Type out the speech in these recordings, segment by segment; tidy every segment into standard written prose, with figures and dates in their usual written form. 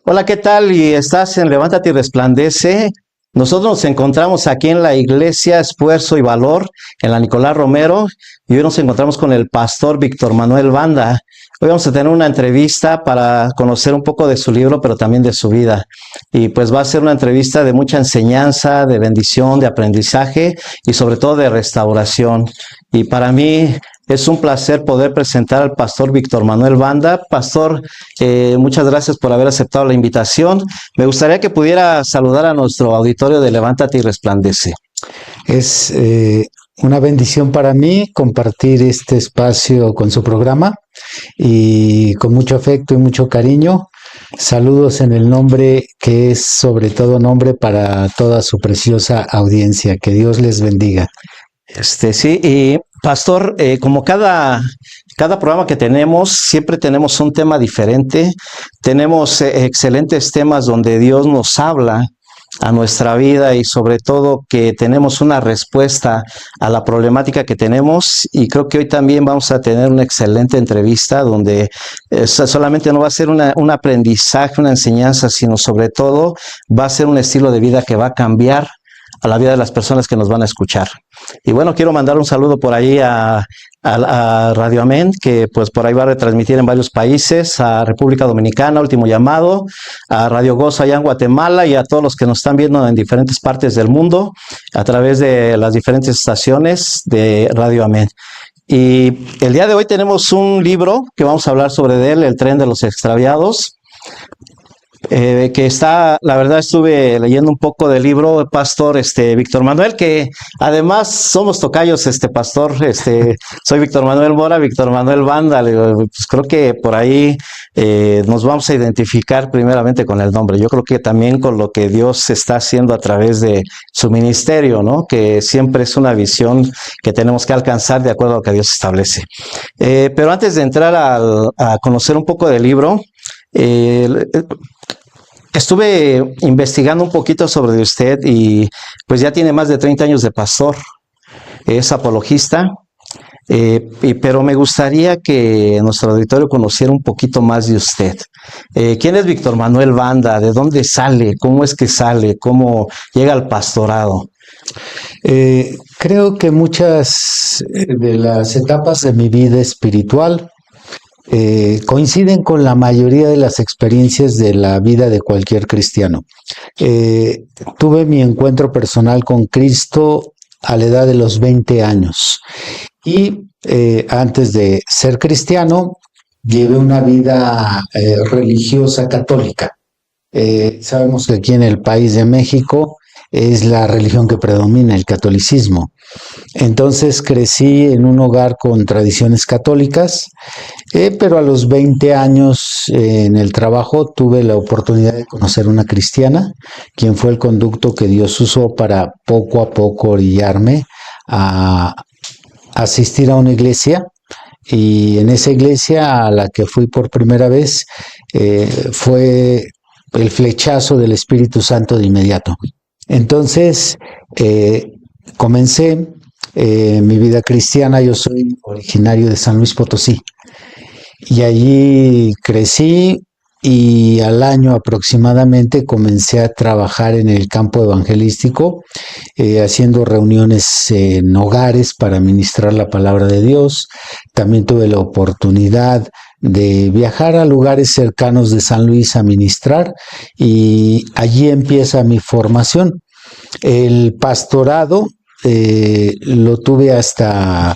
Hola, ¿qué tal? Y estás en Levántate y Resplandece. Nosotros nos encontramos aquí en la iglesia Esfuerzo y Valor, en la Nicolás Romero, y hoy nos encontramos con el pastor Víctor Manuel Banda. Hoy vamos a tener una entrevista para conocer un poco de su libro, pero también de su vida. Y pues va a ser una entrevista de mucha enseñanza, de bendición, de aprendizaje y sobre todo de restauración. Y para mí es un placer poder presentar al pastor Víctor Manuel Banda. Pastor, muchas gracias por haber aceptado la invitación. Me gustaría que pudiera saludar a nuestro auditorio de Levántate y Resplandece. Es una bendición para mí compartir este espacio con su programa y con mucho afecto y mucho cariño. Saludos en el nombre que es sobre todo nombre para toda su preciosa audiencia. Que Dios les bendiga. Sí, y pastor, como cada programa que tenemos, siempre tenemos un tema diferente. Tenemos excelentes temas donde Dios nos habla a nuestra vida y sobre todo que tenemos una respuesta a la problemática que tenemos, y creo que hoy también vamos a tener una excelente entrevista donde solamente no va a ser un aprendizaje, una enseñanza, sino sobre todo va a ser un estilo de vida que va a cambiar a la vida de las personas que nos van a escuchar. Y bueno, quiero mandar un saludo por ahí a Radio Amén, que pues por ahí va a retransmitir en varios países, a República Dominicana, Último Llamado, a Radio Gozo allá en Guatemala, y a todos los que nos están viendo en diferentes partes del mundo a través de las diferentes estaciones de Radio Amén. Y el día de hoy tenemos un libro que vamos a hablar sobre él, El Tren de los Extraviados. Que está, la verdad estuve leyendo un poco del libro, pastor Víctor Manuel, que además somos tocayos, pastor, soy Víctor Manuel Mora, Víctor Manuel Banda. Pues creo que por ahí nos vamos a identificar primeramente con el nombre. Yo creo que también con lo que Dios está haciendo a través de su ministerio, ¿no? Que siempre es una visión que tenemos que alcanzar de acuerdo a lo que Dios establece. Pero antes de entrar a conocer un poco del libro, estuve investigando un poquito sobre usted y pues ya tiene más de 30 años de pastor, es apologista, pero me gustaría que nuestro auditorio conociera un poquito más de usted. ¿Quién es Víctor Manuel Banda? ¿De dónde sale? ¿Cómo es que sale? ¿Cómo llega al pastorado? Creo que muchas de las etapas de mi vida espiritual coinciden con la mayoría de las experiencias de la vida de cualquier cristiano. Tuve mi encuentro personal con Cristo a la edad de los 20 años y antes de ser cristiano llevé una vida religiosa católica. Sabemos que aquí en el país de México es la religión que predomina, el catolicismo. Entonces crecí en un hogar con tradiciones católicas, pero a los 20 años en el trabajo tuve la oportunidad de conocer una cristiana, quien fue el conducto que Dios usó para poco a poco orillarme a asistir a una iglesia. Y en esa iglesia a la que fui por primera vez fue el flechazo del Espíritu Santo de inmediato. Entonces comencé mi vida cristiana. Yo soy originario de San Luis Potosí y allí crecí, y al año aproximadamente comencé a trabajar en el campo evangelístico, haciendo reuniones en hogares para ministrar la palabra de Dios. También tuve la oportunidad de viajar a lugares cercanos de San Luis a ministrar, y allí empieza mi formación. El pastorado lo tuve hasta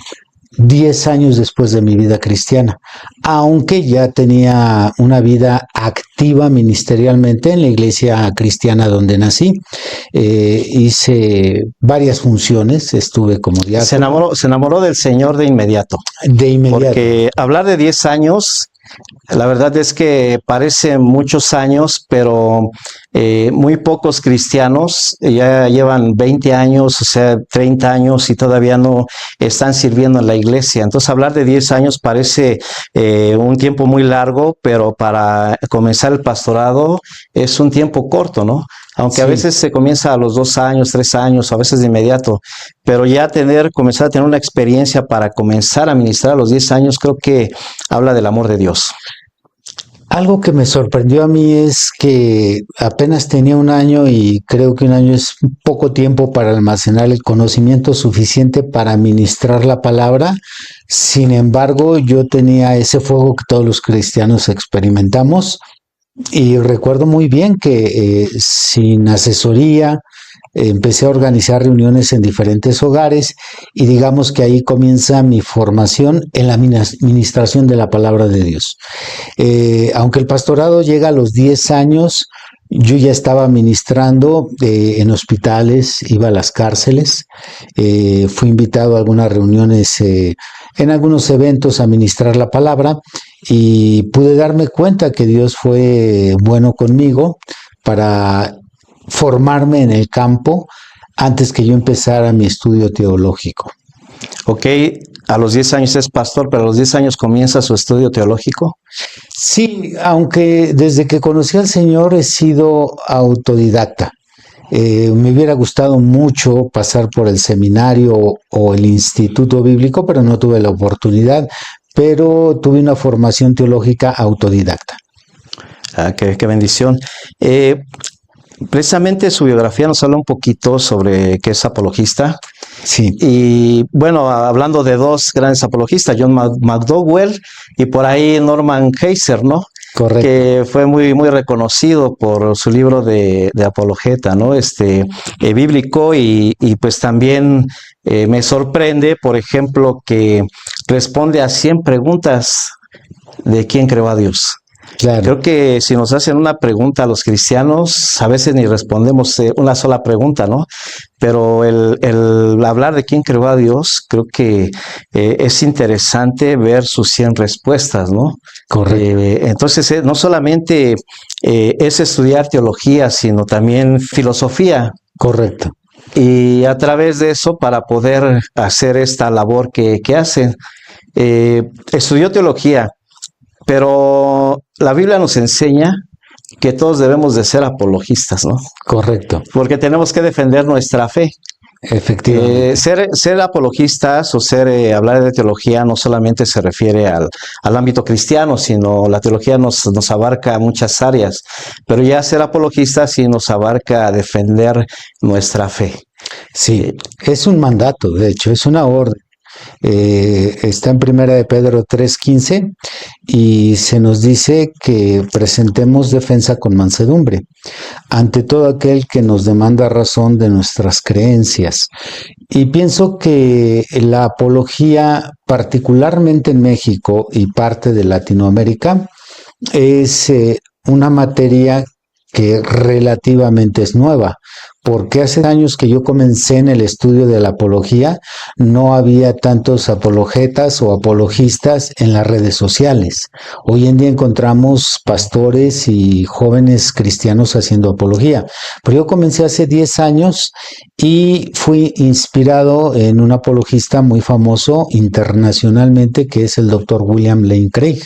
10 años después de mi vida cristiana, aunque ya tenía una vida activa ministerialmente en la iglesia cristiana donde nací. Hice varias funciones, estuve como diácono. Se enamoró del Señor de inmediato. De inmediato. Porque hablar de 10 años, la verdad es que parece muchos años, pero muy pocos cristianos ya llevan 20 años, o sea, 30 años y todavía no están sirviendo en la iglesia. Entonces, hablar de 10 años parece un tiempo muy largo, pero para comenzar el pastorado es un tiempo corto, ¿no? Aunque sí, a veces se comienza a los 2 años, 3 años, a veces de inmediato, pero ya comenzar a tener una experiencia para comenzar a ministrar a los 10 años, creo que habla del amor de Dios. Algo que me sorprendió a mí es que apenas tenía 1 año y creo que 1 año es poco tiempo para almacenar el conocimiento suficiente para ministrar la palabra. Sin embargo, yo tenía ese fuego que todos los cristianos experimentamos y recuerdo muy bien que sin asesoría empecé a organizar reuniones en diferentes hogares y digamos que ahí comienza mi formación en la ministración de la palabra de Dios. Aunque el pastorado llega a los 10 años, yo ya estaba ministrando en hospitales, iba a las cárceles, fui invitado a algunas reuniones, en algunos eventos a ministrar la palabra y pude darme cuenta que Dios fue bueno conmigo para formarme en el campo antes que yo empezara mi estudio teológico. Ok, a los 10 años es pastor, pero a los 10 años comienza su estudio teológico. Sí, aunque desde que conocí al Señor he sido autodidacta. Me hubiera gustado mucho pasar por el seminario o el instituto bíblico, pero no tuve la oportunidad, pero tuve una formación teológica autodidacta. Ah, qué bendición. Precisamente su biografía nos habla un poquito sobre qué es apologista. Sí. Y bueno, hablando de dos grandes apologistas, John McDowell y por ahí Norman Geisler, ¿no? Correcto. Que fue muy reconocido por su libro de apologeta, ¿no? Bíblico y pues también me sorprende, por ejemplo, que responde a 100 preguntas de quién creó a Dios. Claro. Creo que si nos hacen una pregunta a los cristianos, a veces ni respondemos una sola pregunta, ¿no? Pero el hablar de quién creó a Dios, creo que es interesante ver sus 100 respuestas, ¿no? Correcto. Entonces, no solamente es estudiar teología, sino también filosofía. Correcto. Y a través de eso, para poder hacer esta labor que hacen, estudió teología. Pero la Biblia nos enseña que todos debemos de ser apologistas, ¿no? Correcto. Porque tenemos que defender nuestra fe. Efectivamente. Ser apologistas o hablar de teología no solamente se refiere al ámbito cristiano, sino la teología nos abarca muchas áreas. Pero ya ser apologistas sí nos abarca defender nuestra fe. Sí, es un mandato, de hecho, es una orden. Está en 1 de Pedro 3:15 y se nos dice que presentemos defensa con mansedumbre ante todo aquel que nos demanda razón de nuestras creencias. Y pienso que la apología, particularmente en México y parte de Latinoamérica, es una materia que relativamente es nueva, porque hace años que yo comencé en el estudio de la apología, no había tantos apologetas o apologistas en las redes sociales. Hoy en día encontramos pastores y jóvenes cristianos haciendo apología, pero yo comencé hace 10 años y fui inspirado en un apologista muy famoso internacionalmente, que es el Dr. William Lane Craig.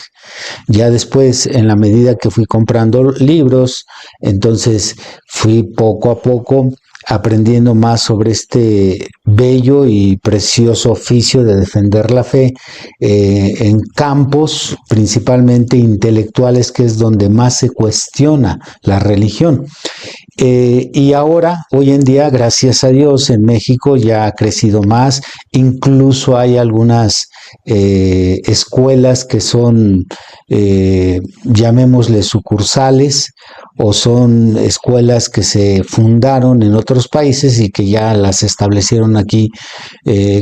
Ya después, en la medida que fui comprando libros, entonces fui poco a poco aprendiendo más sobre este bello y precioso oficio de defender la fe en campos principalmente intelectuales, que es donde más se cuestiona la religión. Y ahora, hoy en día, gracias a Dios, en México ya ha crecido más. Incluso hay algunas escuelas que son, llamémosle sucursales, o son escuelas que se fundaron en otros países y que ya las establecieron aquí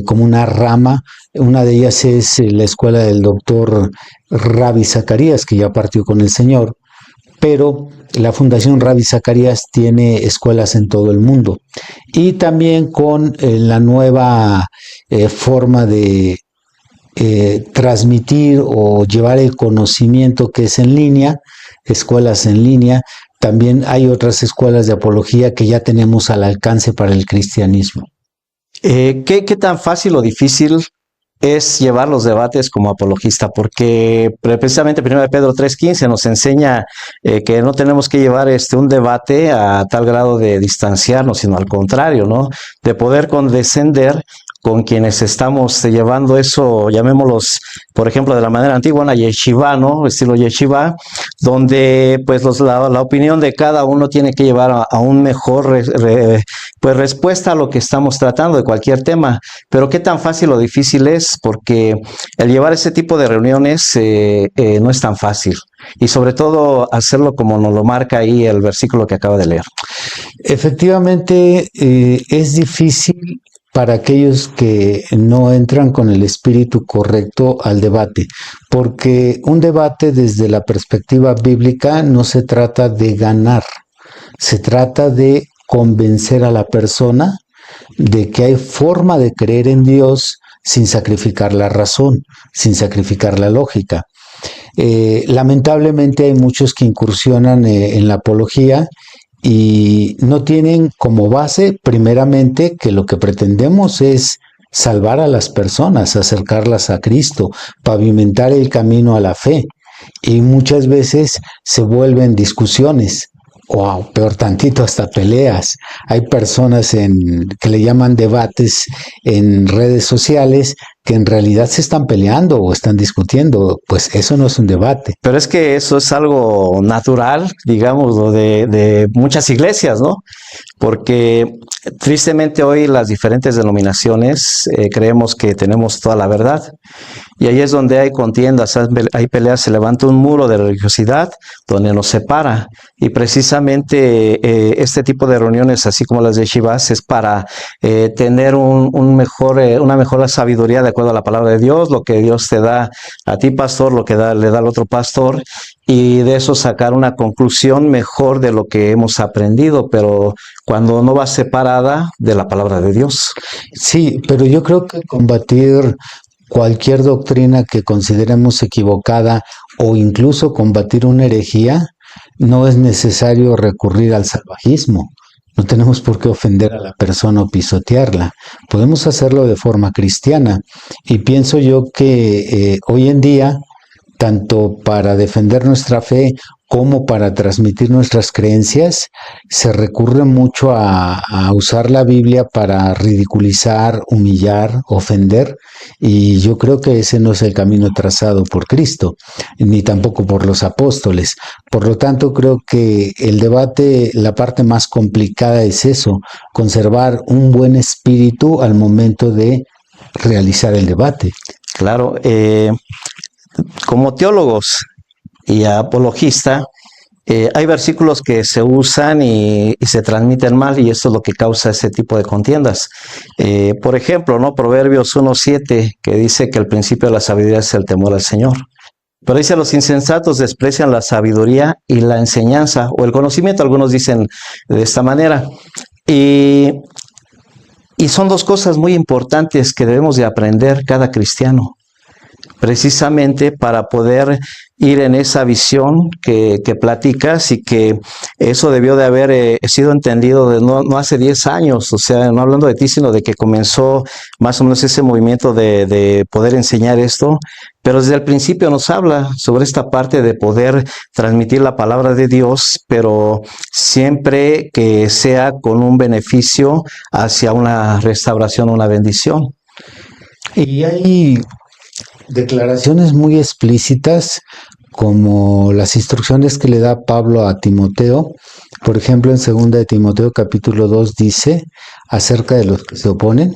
como una rama. Una de ellas es la escuela del doctor Ravi Zacarías, que ya partió con el Señor, pero la Fundación Ravi Zacarías tiene escuelas en todo el mundo. Y también con la nueva forma de transmitir o llevar el conocimiento que es en línea, escuelas en línea, también hay otras escuelas de apología que ya tenemos al alcance para el cristianismo. ¿Qué tan fácil o difícil es llevar los debates como apologista? Porque precisamente 1 Pedro 3:15 nos enseña que no tenemos que llevar un debate a tal grado de distanciarnos, sino al contrario, ¿no? De poder condescender con quienes estamos llevando eso, llamémoslos, por ejemplo, de la manera antigua, una yeshiva, ¿no? Estilo yeshiva, donde pues la opinión de cada uno tiene que llevar a un mejor pues respuesta a lo que estamos tratando de cualquier tema. Pero qué tan fácil o difícil es, porque el llevar ese tipo de reuniones no es tan fácil. Y sobre todo hacerlo como nos lo marca ahí el versículo que acaba de leer. Efectivamente, es difícil para aquellos que no entran con el espíritu correcto al debate, porque un debate desde la perspectiva bíblica no se trata de ganar, se trata de convencer a la persona de que hay forma de creer en Dios sin sacrificar la razón, sin sacrificar la lógica. Lamentablemente hay muchos que incursionan en la apología y no tienen como base, primeramente, que lo que pretendemos es salvar a las personas, acercarlas a Cristo, pavimentar el camino a la fe. Y muchas veces se vuelven discusiones, o peor tantito, hasta peleas. Hay personas que le llaman debates en redes sociales que en realidad se están peleando o están discutiendo. Pues eso no es un debate. Pero es que eso es algo natural, digamos, de muchas iglesias, ¿no? Porque tristemente hoy las diferentes denominaciones creemos que tenemos toda la verdad. Y ahí es donde hay contiendas, hay peleas, se levanta un muro de religiosidad donde nos separa. Y precisamente este tipo de reuniones, así como las de Shivas, es para tener una mejor sabiduría de acuerdo a la palabra de Dios, lo que Dios te da a ti, pastor, lo que le da al otro pastor, y de eso sacar una conclusión mejor de lo que hemos aprendido, pero cuando no va separada de la palabra de Dios. Sí, pero yo creo que combatir cualquier doctrina que consideremos equivocada o incluso combatir una herejía, no es necesario recurrir al salvajismo. No tenemos por qué ofender a la persona o pisotearla. Podemos hacerlo de forma cristiana. Y pienso yo que hoy en día, tanto para defender nuestra fe como para transmitir nuestras creencias, se recurre mucho a usar la Biblia para ridiculizar, humillar, ofender, y yo creo que ese no es el camino trazado por Cristo, ni tampoco por los apóstoles. Por lo tanto, creo que el debate, la parte más complicada es eso, conservar un buen espíritu al momento de realizar el debate. Claro, como teólogos y apologista, hay versículos que se usan y se transmiten mal, y eso es lo que causa ese tipo de contiendas. Por ejemplo, ¿no? Proverbios 1:7, que dice que el principio de la sabiduría es el temor al Señor. Pero dice, los insensatos desprecian la sabiduría y la enseñanza, o el conocimiento, algunos dicen de esta manera. Y son dos cosas muy importantes que debemos de aprender cada cristiano, precisamente para poder ir en esa visión que platicas, y que eso debió de haber sido entendido no hace 10 años, o sea, no hablando de ti, sino de que comenzó más o menos ese movimiento de poder enseñar esto, pero desde el principio nos habla sobre esta parte de poder transmitir la palabra de Dios, pero siempre que sea con un beneficio hacia una restauración, una bendición. Y hay declaraciones muy explícitas, como las instrucciones que le da Pablo a Timoteo. Por ejemplo, en 2 de Timoteo capítulo 2 dice acerca de los que se oponen,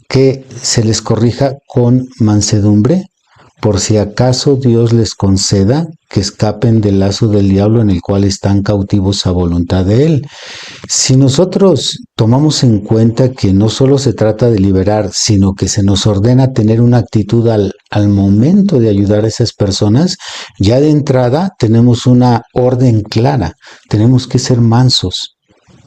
que se les corrija con mansedumbre, por si acaso Dios les conceda que escapen del lazo del diablo en el cual están cautivos a voluntad de él. Si nosotros tomamos en cuenta que no solo se trata de liberar, sino que se nos ordena tener una actitud al momento de ayudar a esas personas, ya de entrada tenemos una orden clara. Tenemos que ser mansos.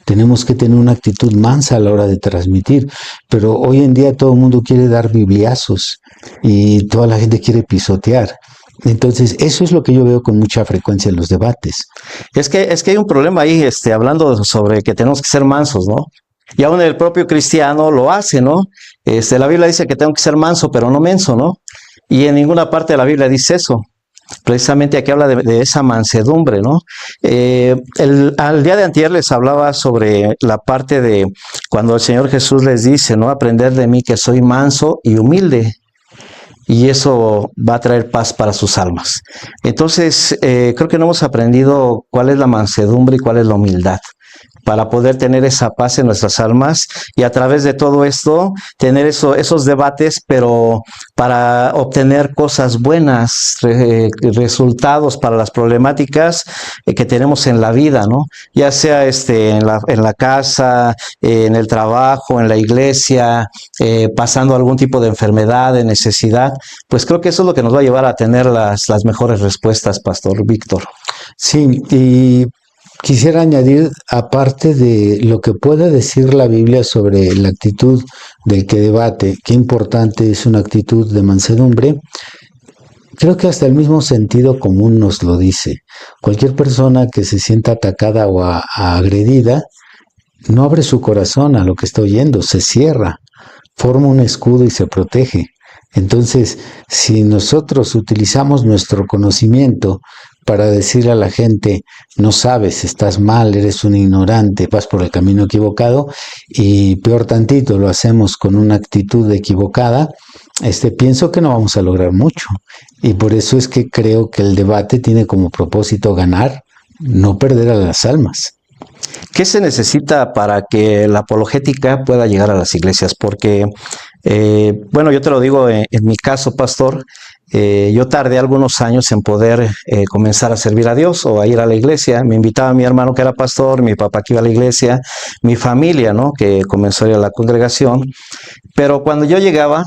Tenemos que tener una actitud mansa a la hora de transmitir, pero hoy en día todo el mundo quiere dar bibliazos y toda la gente quiere pisotear. Entonces, eso es lo que yo veo con mucha frecuencia en los debates. Es que hay un problema ahí, hablando sobre que tenemos que ser mansos, ¿no? Y aún el propio cristiano lo hace, ¿no? La Biblia dice que tengo que ser manso, pero no menso, ¿no? Y en ninguna parte de la Biblia dice eso. precisamente aquí habla de esa mansedumbre, ¿no? Al día de antier les hablaba sobre la parte de cuando el Señor Jesús les dice, ¿no? Aprender de mí que soy manso y humilde. Y eso va a traer paz para sus almas. Entonces, creo que no hemos aprendido cuál es la mansedumbre y cuál es la humildad para poder tener esa paz en nuestras almas y a través de todo esto tener esos debates, pero para obtener cosas buenas, resultados para las problemáticas que tenemos en la vida, ¿no? Ya sea en la casa, en el trabajo, en la iglesia, pasando algún tipo de enfermedad, de necesidad, pues creo que eso es lo que nos va a llevar a tener las mejores respuestas, Pastor Víctor. Sí, y quisiera añadir, aparte de lo que puede decir la Biblia sobre la actitud del que debate, qué importante es una actitud de mansedumbre, creo que hasta el mismo sentido común nos lo dice. Cualquier persona que se sienta atacada o agredida, no abre su corazón a lo que está oyendo, se cierra, forma un escudo y se protege. Entonces, si nosotros utilizamos nuestro conocimiento para decirle a la gente, no sabes, estás mal, eres un ignorante, vas por el camino equivocado, y peor tantito, lo hacemos con una actitud equivocada, pienso que no vamos a lograr mucho. Y por eso es que creo que el debate tiene como propósito ganar, no perder a las almas. ¿Qué se necesita para que la apologética pueda llegar a las iglesias? Porque, bueno, yo te lo digo en mi caso, pastor, yo tardé algunos años en poder comenzar a servir a Dios o a ir a la iglesia. Me invitaba mi hermano que era pastor, mi papá que iba a la iglesia, mi familia, ¿no? Que comenzó a ir a la congregación. Pero cuando yo llegaba,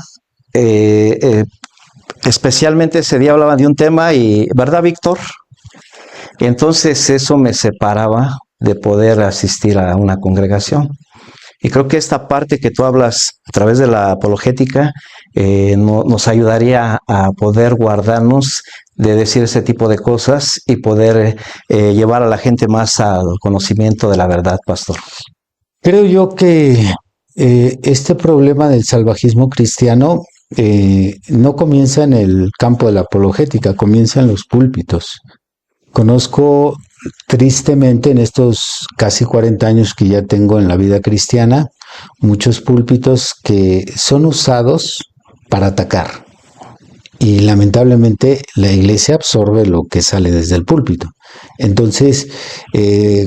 especialmente ese día hablaban de un tema y, ¿verdad, Víctor? Entonces eso me separaba de poder asistir a una congregación. Y creo que esta parte que tú hablas a través de la apologética nos ayudaría a poder guardarnos de decir ese tipo de cosas y poder llevar a la gente más al conocimiento de la verdad, pastor. Creo yo que este problema del salvajismo cristiano no comienza en el campo de la apologética, comienza en los púlpitos. Conozco tristemente en estos casi 40 años que ya tengo en la vida cristiana, muchos púlpitos que son usados para atacar. Y lamentablemente la iglesia absorbe lo que sale desde el púlpito. Entonces,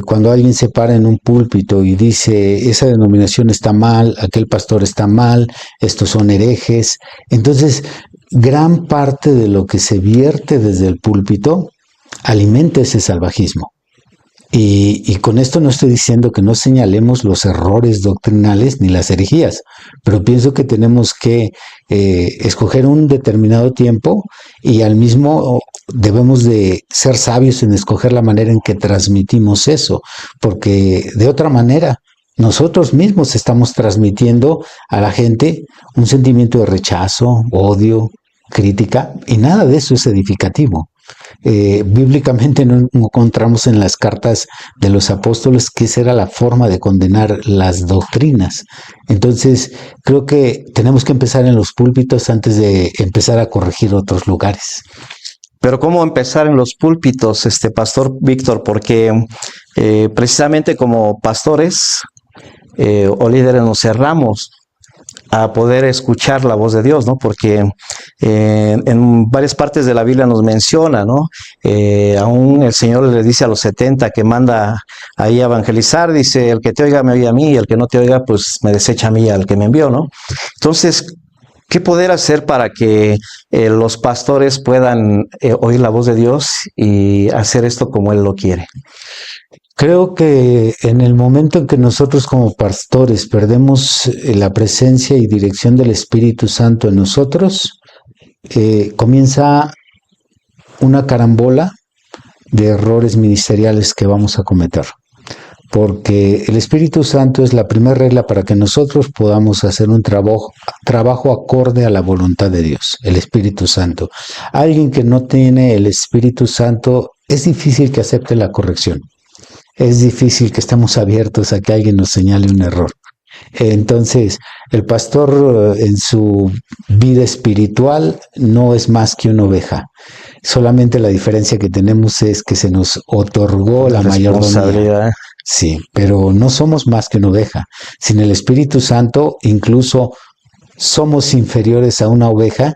cuando alguien se para en un púlpito y dice, esa denominación está mal, aquel pastor está mal, estos son herejes, entonces gran parte de lo que se vierte desde el púlpito alimenta ese salvajismo. Y con esto no estoy diciendo que no señalemos los errores doctrinales ni las herejías, pero pienso que tenemos que escoger un determinado tiempo y al mismo debemos de ser sabios en escoger la manera en que transmitimos eso, porque de otra manera nosotros mismos estamos transmitiendo a la gente un sentimiento de rechazo, odio, crítica, y nada de eso es edificativo. Bíblicamente no encontramos en las cartas de los apóstoles que esa era la forma de condenar las doctrinas. Entonces, creo que tenemos que empezar en los púlpitos antes de empezar a corregir otros lugares. Pero ¿cómo empezar en los púlpitos, Pastor Víctor? Porque precisamente como pastores o líderes nos cerramos a poder escuchar la voz de Dios, ¿no? Porque en varias partes de la Biblia nos menciona, ¿no? Aún el Señor le dice a los 70 que manda ahí a evangelizar, dice, el que te oiga me oye a mí, y el que no te oiga, pues me desecha a mí, al que me envió, ¿no? Entonces, ¿qué poder hacer para que los pastores puedan oír la voz de Dios y hacer esto como Él lo quiere? Creo que en el momento en que nosotros como pastores perdemos la presencia y dirección del Espíritu Santo en nosotros, comienza una carambola de errores ministeriales que vamos a cometer. Porque el Espíritu Santo es la primera regla para que nosotros podamos hacer un trabajo acorde a la voluntad de Dios, el Espíritu Santo. Alguien que no tiene el Espíritu Santo, es difícil que acepte la corrección. Es difícil que estemos abiertos a que alguien nos señale un error. Entonces, el pastor en su vida espiritual no es más que una oveja. Solamente la diferencia que tenemos es que se nos otorgó la mayordomía. Responsabilidad. Sí, pero no somos más que una oveja. Sin el Espíritu Santo, incluso somos inferiores a una oveja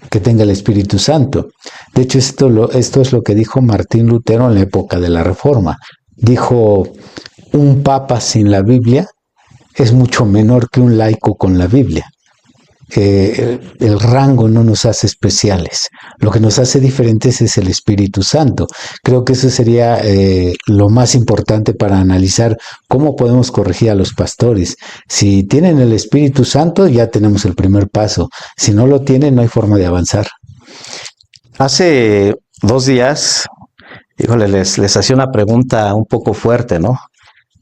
que tenga el Espíritu Santo. De hecho, esto es lo que dijo Martín Lutero en la época de la Reforma. Dijo, un papa sin la Biblia es mucho menor que un laico con la Biblia. El rango no nos hace especiales. Lo que nos hace diferentes es el Espíritu Santo. Creo que eso sería lo más importante para analizar cómo podemos corregir a los pastores. Si tienen el Espíritu Santo, ya tenemos el primer paso. Si no lo tienen, no hay forma de avanzar. Hace 2 días, híjole, les hacía una pregunta un poco fuerte, ¿no?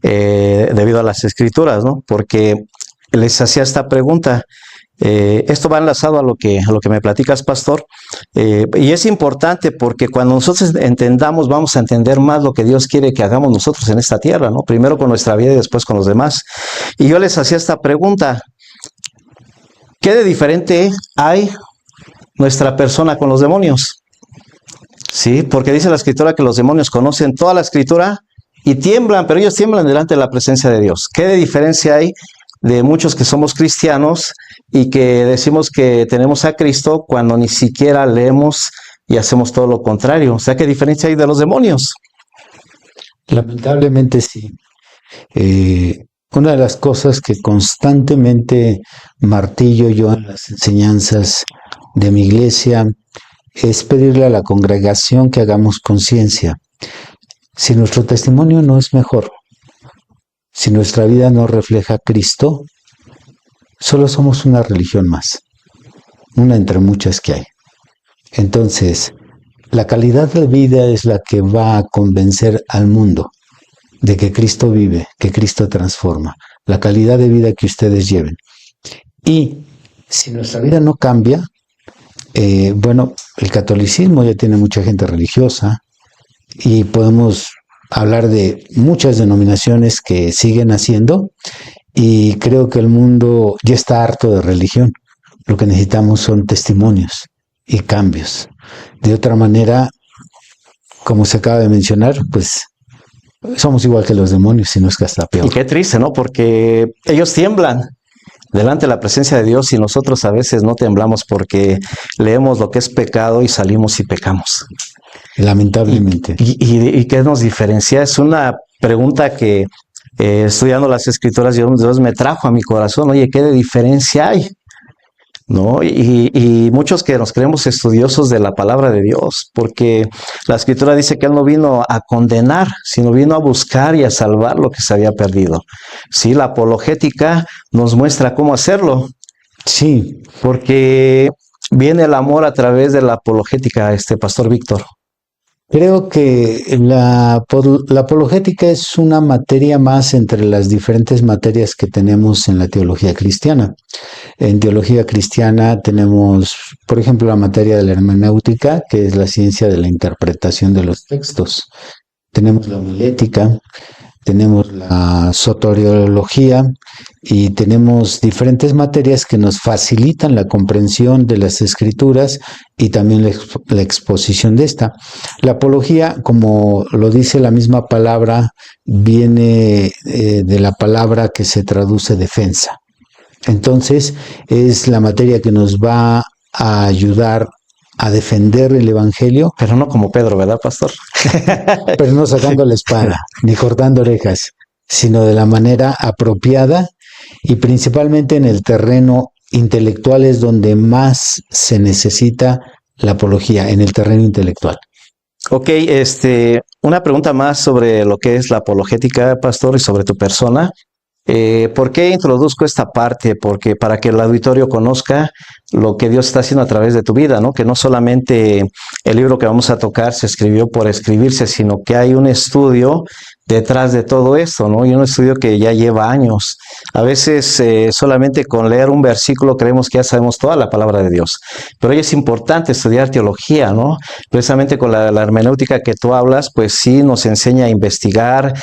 Debido a las escrituras, ¿no? Porque les hacía esta pregunta. Esto va enlazado a lo que me platicas, pastor, y es importante porque cuando nosotros entendamos, vamos a entender más lo que Dios quiere que hagamos nosotros en esta tierra, ¿no? Primero con nuestra vida y después con los demás. Y yo les hacía esta pregunta: ¿qué de diferente hay nuestra persona con los demonios? Sí, porque dice la escritura que los demonios conocen toda la escritura y tiemblan, pero ellos tiemblan delante de la presencia de Dios. ¿Qué de diferencia hay de muchos que somos cristianos y que decimos que tenemos a Cristo cuando ni siquiera leemos y hacemos todo lo contrario? O sea, ¿qué diferencia hay de los demonios? Lamentablemente sí. Una de las cosas que constantemente martillo yo en las enseñanzas de mi iglesia es pedirle a la congregación que hagamos conciencia. Si nuestro testimonio no es mejor, si nuestra vida no refleja a Cristo, solo somos una religión más, una entre muchas que hay. Entonces, la calidad de vida es la que va a convencer al mundo de que Cristo vive, que Cristo transforma, la calidad de vida que ustedes lleven. Y si nuestra vida no cambia, bueno, el catolicismo ya tiene mucha gente religiosa y podemos hablar de muchas denominaciones que siguen haciendo, y creo que el mundo ya está harto de religión. Lo que necesitamos son testimonios y cambios. De otra manera, como se acaba de mencionar, pues somos igual que los demonios, si no es que hasta peor. Y qué triste, ¿no? Porque ellos tiemblan delante de la presencia de Dios y nosotros a veces no temblamos porque leemos lo que es pecado y salimos y pecamos. Lamentablemente. ¿Y qué nos diferencia? Es una pregunta que estudiando las escrituras Dios me trajo a mi corazón. Oye, ¿qué de diferencia hay? ¿No? Y muchos que nos creemos estudiosos de la palabra de Dios, porque la escritura dice que Él no vino a condenar, sino vino a buscar y a salvar lo que se había perdido. Sí, la apologética nos muestra cómo hacerlo. Sí. Porque viene el amor a través de la apologética, Pastor Víctor. Creo que la apologética es una materia más entre las diferentes materias que tenemos en la teología cristiana. En teología cristiana tenemos, por ejemplo, la materia de la hermenéutica, que es la ciencia de la interpretación de los textos. Tenemos la homilética, tenemos la soteriología y tenemos diferentes materias que nos facilitan la comprensión de las escrituras y también la exposición de esta. La apología, como lo dice la misma palabra, viene de la palabra que se traduce defensa. Entonces, es la materia que nos va a ayudar a defender el evangelio. Pero no como Pedro, ¿verdad, pastor? Pero no sacando la espada, ni cortando orejas, sino de la manera apropiada y principalmente en el terreno intelectual es donde más se necesita la apología, en el terreno intelectual. Ok, una pregunta más sobre lo que es la apologética, pastor, y sobre tu persona. ¿Por qué introduzco esta parte? Porque para que el auditorio conozca lo que Dios está haciendo a través de tu vida, ¿no? Que no solamente el libro que vamos a tocar se escribió por escribirse, sino que hay un estudio detrás de todo esto, ¿no? Y un estudio que ya lleva años. A veces solamente con leer un versículo creemos que ya sabemos toda la palabra de Dios. Pero hoy es importante estudiar teología, ¿no? Precisamente con la hermenéutica que tú hablas, pues sí nos enseña a investigar.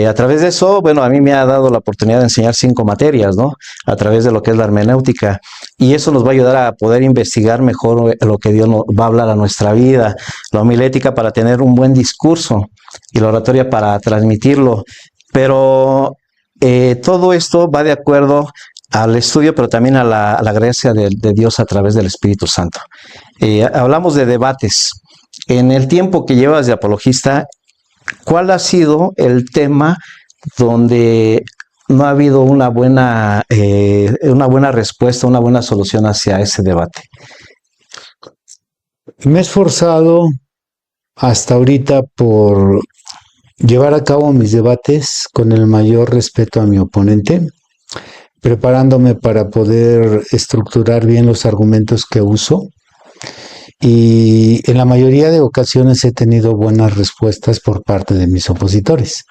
A través de eso, bueno, a mí me ha dado la oportunidad de enseñar 5 materias, ¿no? A través de lo que es la hermenéutica. Y eso nos va a ayudar a poder investigar mejor lo que Dios nos va a hablar a nuestra vida. La homilética para tener un buen discurso y la oratoria para transmitirlo. Pero todo esto va de acuerdo al estudio, pero también a la gracia de Dios a través del Espíritu Santo. Hablamos de debates. En el tiempo que llevas de apologista, ¿cuál ha sido el tema donde no ha habido una buena respuesta, una buena solución hacia ese debate? Me he esforzado hasta ahorita por llevar a cabo mis debates con el mayor respeto a mi oponente, preparándome para poder estructurar bien los argumentos que uso. Y en la mayoría de ocasiones he tenido buenas respuestas por parte de mis opositores.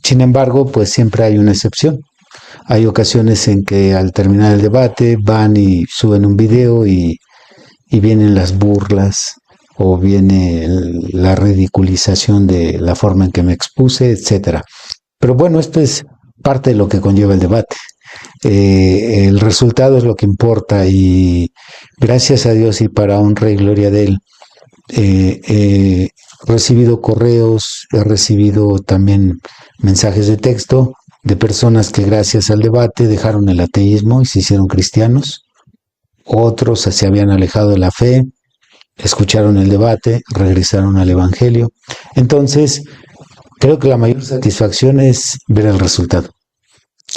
Sin embargo, pues siempre hay una excepción. Hay ocasiones en que al terminar el debate van y suben un video y vienen las burlas o viene la ridiculización de la forma en que me expuse, etcétera. Pero bueno, esto es parte de lo que conlleva el debate. El resultado es lo que importa y gracias a Dios y para honra y gloria de Él, he recibido correos, he recibido también mensajes de texto de personas que gracias al debate dejaron el ateísmo y se hicieron cristianos. Otros se habían alejado de la fe, escucharon el debate, regresaron al Evangelio. Entonces, creo que la mayor satisfacción es ver el resultado.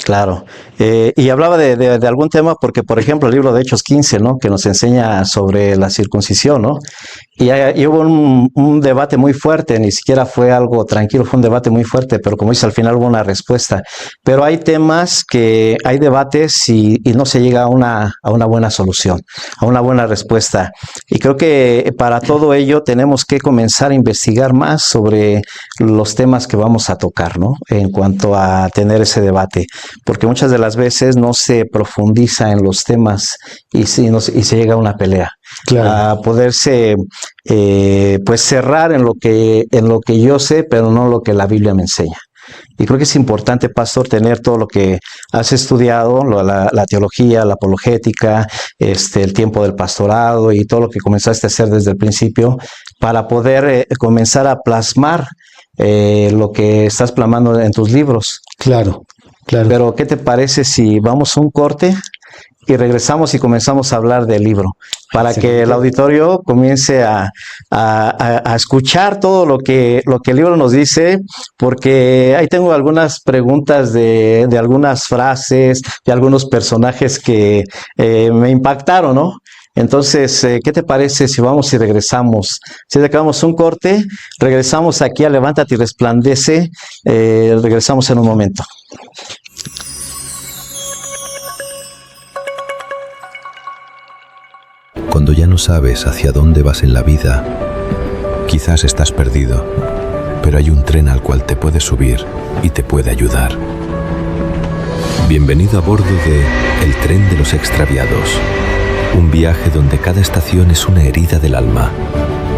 Claro. Y hablaba de algún tema porque, por ejemplo, el libro de Hechos 15, ¿no? Que nos enseña sobre la circuncisión, ¿no? Y hubo un debate muy fuerte, ni siquiera fue algo tranquilo, fue un debate muy fuerte, pero como dice, al final hubo una respuesta. Pero hay temas que hay debates y no se llega a una buena solución, a una buena respuesta. Y creo que para todo ello tenemos que comenzar a investigar más sobre los temas que vamos a tocar, ¿no? En cuanto a tener ese debate, porque muchas de las veces no se profundiza en los temas y se llega a una pelea. Claro. A poderse pues cerrar en lo que yo sé, pero no lo que la Biblia me enseña. Y creo que es importante, pastor, tener todo lo que has estudiado, la teología, la apologética, el tiempo del pastorado y todo lo que comenzaste a hacer desde el principio, para poder comenzar a plasmar lo que estás plasmando en tus libros. Claro, claro. Pero, ¿qué te parece si vamos a un corte y regresamos y comenzamos a hablar del libro? Para que el auditorio comience a escuchar todo lo que el libro nos dice, porque ahí tengo algunas preguntas de algunas frases, de algunos personajes que me impactaron, ¿no? Entonces, ¿qué te parece si vamos y regresamos? Si acabamos un corte, regresamos aquí a Levántate y Resplandece, regresamos en un momento. Cuando ya no sabes hacia dónde vas en la vida, quizás estás perdido, pero hay un tren al cual te puedes subir y te puede ayudar. Bienvenido a bordo de El Tren de los Extraviados, un viaje donde cada estación es una herida del alma,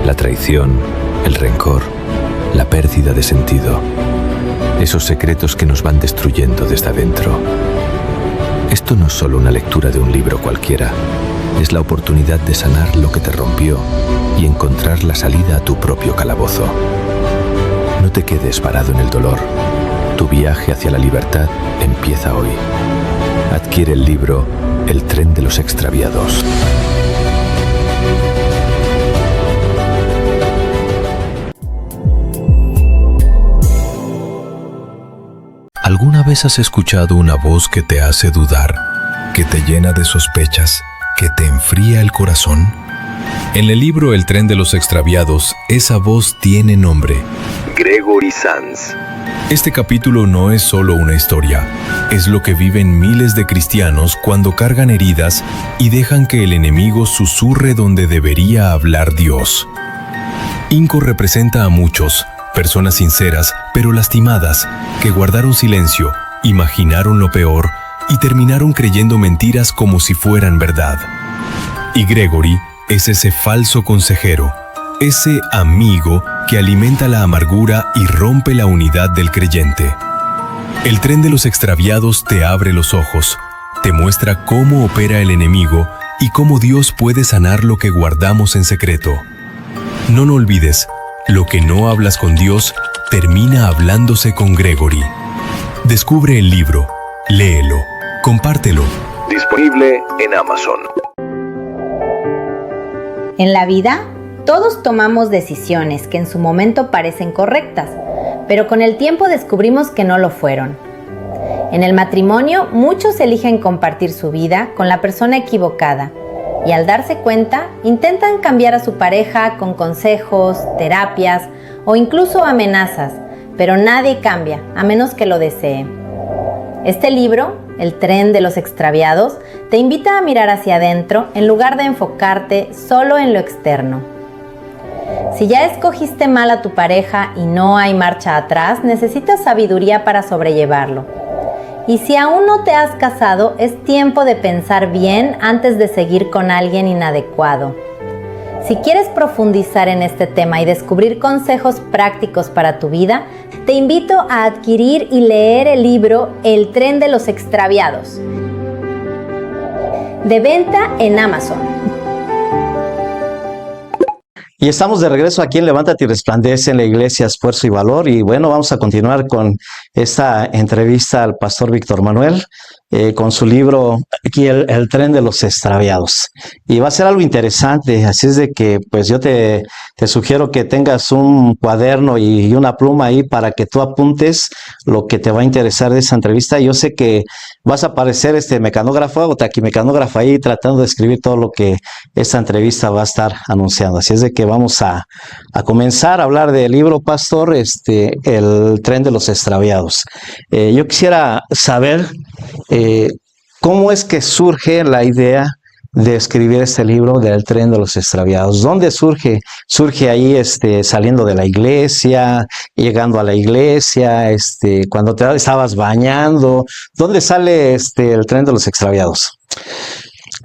la traición, el rencor, la pérdida de sentido, esos secretos que nos van destruyendo desde adentro. Esto no es solo una lectura de un libro cualquiera, es la oportunidad de sanar lo que te rompió y encontrar la salida a tu propio calabozo. No te quedes parado en el dolor. Tu viaje hacia la libertad empieza hoy. Adquiere el libro El Tren de los Extraviados. ¿Alguna vez has escuchado una voz que te hace dudar, que te llena de sospechas, que te enfría el corazón? En el libro El Tren de los Extraviados, esa voz tiene nombre: Gregory Sanz. Este capítulo no es solo una historia, es lo que viven miles de cristianos cuando cargan heridas y dejan que el enemigo susurre donde debería hablar Dios. Inco representa a muchos, personas sinceras pero lastimadas, que guardaron silencio imaginaron lo peor y terminaron creyendo mentiras como si fueran verdad. Y Gregory es ese falso consejero, ese amigo que alimenta la amargura y rompe la unidad del creyente. El tren de los extraviados te abre los ojos, te muestra cómo opera el enemigo y cómo Dios puede sanar lo que guardamos en secreto. No lo olvides, lo que no hablas con Dios termina hablándose con Gregory. Descubre el libro, léelo, compártelo. Disponible en Amazon. En la vida, todos tomamos decisiones que en su momento parecen correctas, pero con el tiempo descubrimos que no lo fueron. En el matrimonio, muchos eligen compartir su vida con la persona equivocada y al darse cuenta, intentan cambiar a su pareja con consejos, terapias o incluso amenazas, pero nadie cambia a menos que lo desee. Este libro, El tren de los extraviados, te invita a mirar hacia adentro en lugar de enfocarte solo en lo externo. Si ya escogiste mal a tu pareja y no hay marcha atrás, necesitas sabiduría para sobrellevarlo. Y si aún no te has casado, es tiempo de pensar bien antes de seguir con alguien inadecuado. Si quieres profundizar en este tema y descubrir consejos prácticos para tu vida, te invito a adquirir y leer el libro El tren de los extraviados, de venta en Amazon. Y estamos de regreso aquí en Levántate y Resplandece en la Iglesia Esfuerzo y Valor. Y bueno, vamos a continuar con esta entrevista al pastor Víctor Manuel con su libro aquí el tren de los extraviados. Y va a ser algo interesante, así es de que pues yo te sugiero que tengas un cuaderno y una pluma ahí para que tú apuntes lo que te va a interesar de esa entrevista. Yo sé que vas a parecer mecanógrafo o taquimecanógrafo ahí tratando de escribir todo lo que esta entrevista va a estar anunciando. Así es de que vamos a comenzar a hablar del libro, pastor, el tren de los extraviados. Yo quisiera saber cómo es que surge la idea de escribir este libro del tren de los extraviados. ¿Dónde surge? ¿Surge ahí saliendo de la iglesia, llegando a la iglesia, cuando te estabas bañando? ¿Dónde sale el tren de los extraviados?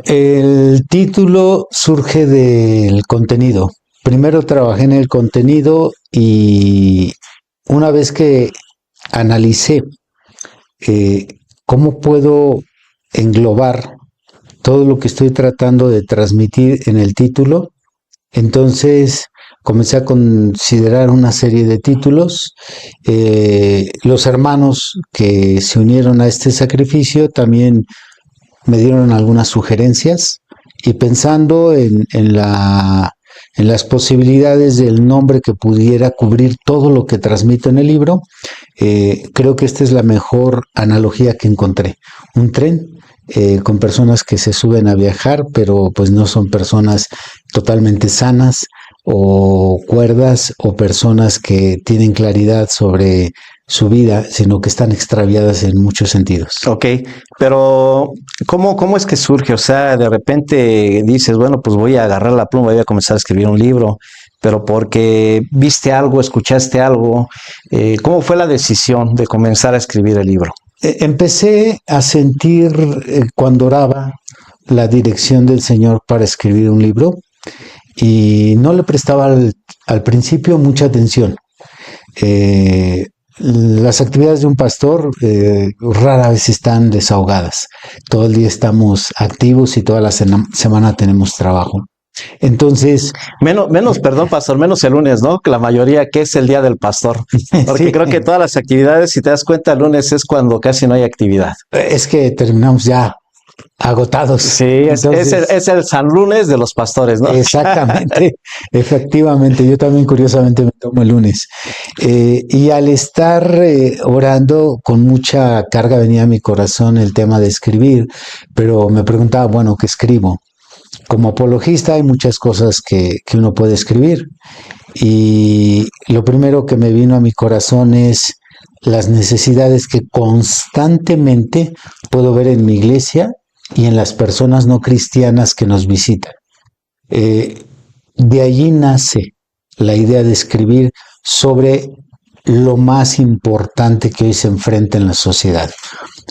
El título surge del contenido. Primero trabajé en el contenido y una vez que analicé cómo puedo englobar todo lo que estoy tratando de transmitir en el título, entonces comencé a considerar una serie de títulos. Los hermanos que se unieron a este sacrificio también me dieron algunas sugerencias y pensando en las posibilidades del nombre que pudiera cubrir todo lo que transmito en el libro, creo que esta es la mejor analogía que encontré. Un tren con personas que se suben a viajar, pero pues no son personas totalmente sanas o cuerdas o personas que tienen claridad sobre su vida, sino que están extraviadas en muchos sentidos. Ok, pero ¿cómo es que surge? O sea, de repente dices, bueno, pues voy a agarrar la pluma, voy a comenzar a escribir un libro, pero porque viste algo, escuchaste algo. ¿Cómo fue la decisión de comenzar a escribir el libro? Empecé a sentir cuando oraba la dirección del Señor para escribir un libro y no le prestaba al principio mucha atención. Las actividades de un pastor rara vez están desahogadas. Todo el día estamos activos y toda la semana tenemos trabajo. Entonces... Perdón, pastor, menos el lunes, ¿no? Que la mayoría que es el día del pastor. Porque sí, creo que todas las actividades, si te das cuenta, el lunes es cuando casi no hay actividad. Es que terminamos ya agotados. Sí, es el San Lunes de los pastores, ¿no? Exactamente, efectivamente. Yo también curiosamente me tomo el lunes. Y al estar orando con mucha carga venía a mi corazón el tema de escribir, pero me preguntaba, bueno, ¿qué escribo? Como apologista hay muchas cosas que uno puede escribir y lo primero que me vino a mi corazón es las necesidades que constantemente puedo ver en mi iglesia y en las personas no cristianas que nos visitan. De allí nace la idea de escribir sobre lo más importante que hoy se enfrenta en la sociedad.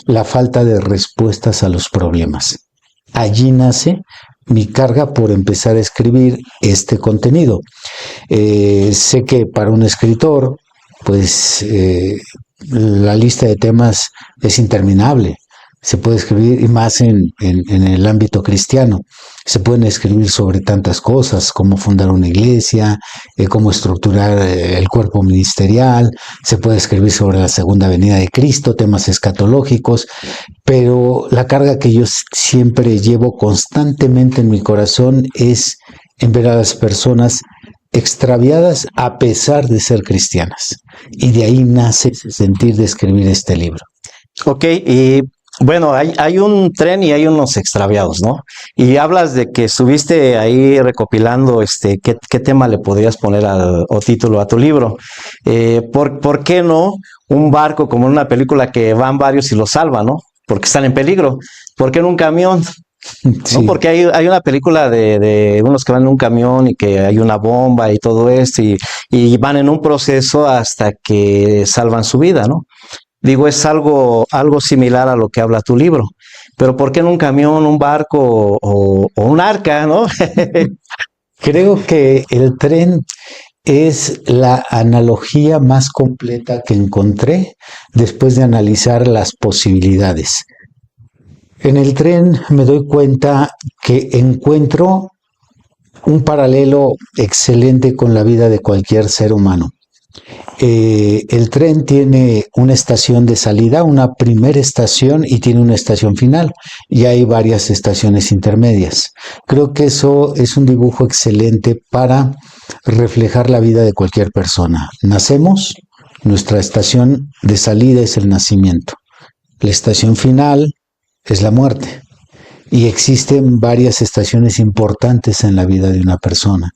la falta de respuestas a los problemas. Allí nace mi carga por empezar a escribir este contenido. Sé que para un escritor, pues la lista de temas es interminable. Se puede escribir, y más en el ámbito cristiano, se pueden escribir sobre tantas cosas, como fundar una iglesia, cómo estructurar el cuerpo ministerial, se puede escribir sobre la segunda venida de Cristo, temas escatológicos, pero la carga que yo siempre llevo constantemente en mi corazón es en ver a las personas extraviadas a pesar de ser cristianas. Y de ahí nace ese sentir de escribir este libro. Ok, y bueno, hay un tren y hay unos extraviados, ¿no? Y hablas de que estuviste ahí recopilando qué tema le podrías poner o título a tu libro. ¿Por qué no un barco como en una película que van varios y los salvan, ¿no? Porque están en peligro. ¿Por qué en un camión? Sí. ¿No? Porque hay una película de unos que van en un camión y que hay una bomba y todo esto y van en un proceso hasta que salvan su vida, ¿no? Digo, es algo similar a lo que habla tu libro. Pero ¿por qué en un camión, un barco o un arca, no? Creo que el tren es la analogía más completa que encontré después de analizar las posibilidades. En el tren me doy cuenta que encuentro un paralelo excelente con la vida de cualquier ser humano. El tren tiene una estación de salida, una primera estación y tiene una estación final y hay varias estaciones intermedias. Creo que eso es un dibujo excelente para reflejar la vida de cualquier persona. Nacemos, nuestra estación de salida es el nacimiento. La estación final es la muerte. Y existen varias estaciones importantes en la vida de una persona.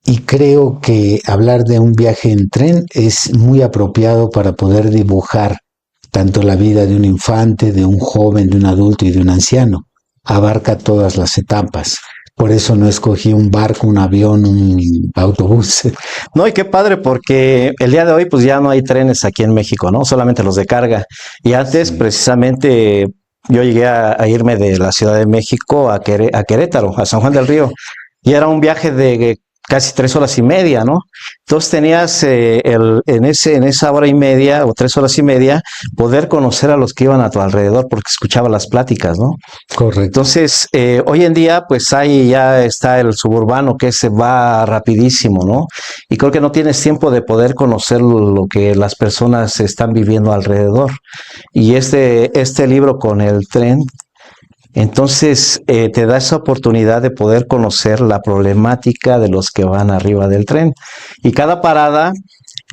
Y creo que hablar de un viaje en tren es muy apropiado para poder dibujar tanto la vida de un infante, de un joven, de un adulto y de un anciano. Abarca todas las etapas. Por eso no escogí un barco, un avión, un autobús. No, y qué padre, porque el día de hoy pues ya no hay trenes aquí en México, ¿no? Solamente los de carga. Y antes, sí, precisamente, yo llegué a irme de la Ciudad de México a Querétaro, a San Juan del Río. Y era un viaje de casi 3 horas y media, ¿no? Entonces tenías en esa hora y media o 3 horas y media poder conocer a los que iban a tu alrededor porque escuchaba las pláticas, ¿no? Correcto. Entonces, hoy en día, pues ahí ya está el suburbano que se va rapidísimo, ¿no? Y creo que no tienes tiempo de poder conocer lo que las personas están viviendo alrededor. Y este libro con el tren, entonces te da esa oportunidad de poder conocer la problemática de los que van arriba del tren. Y cada parada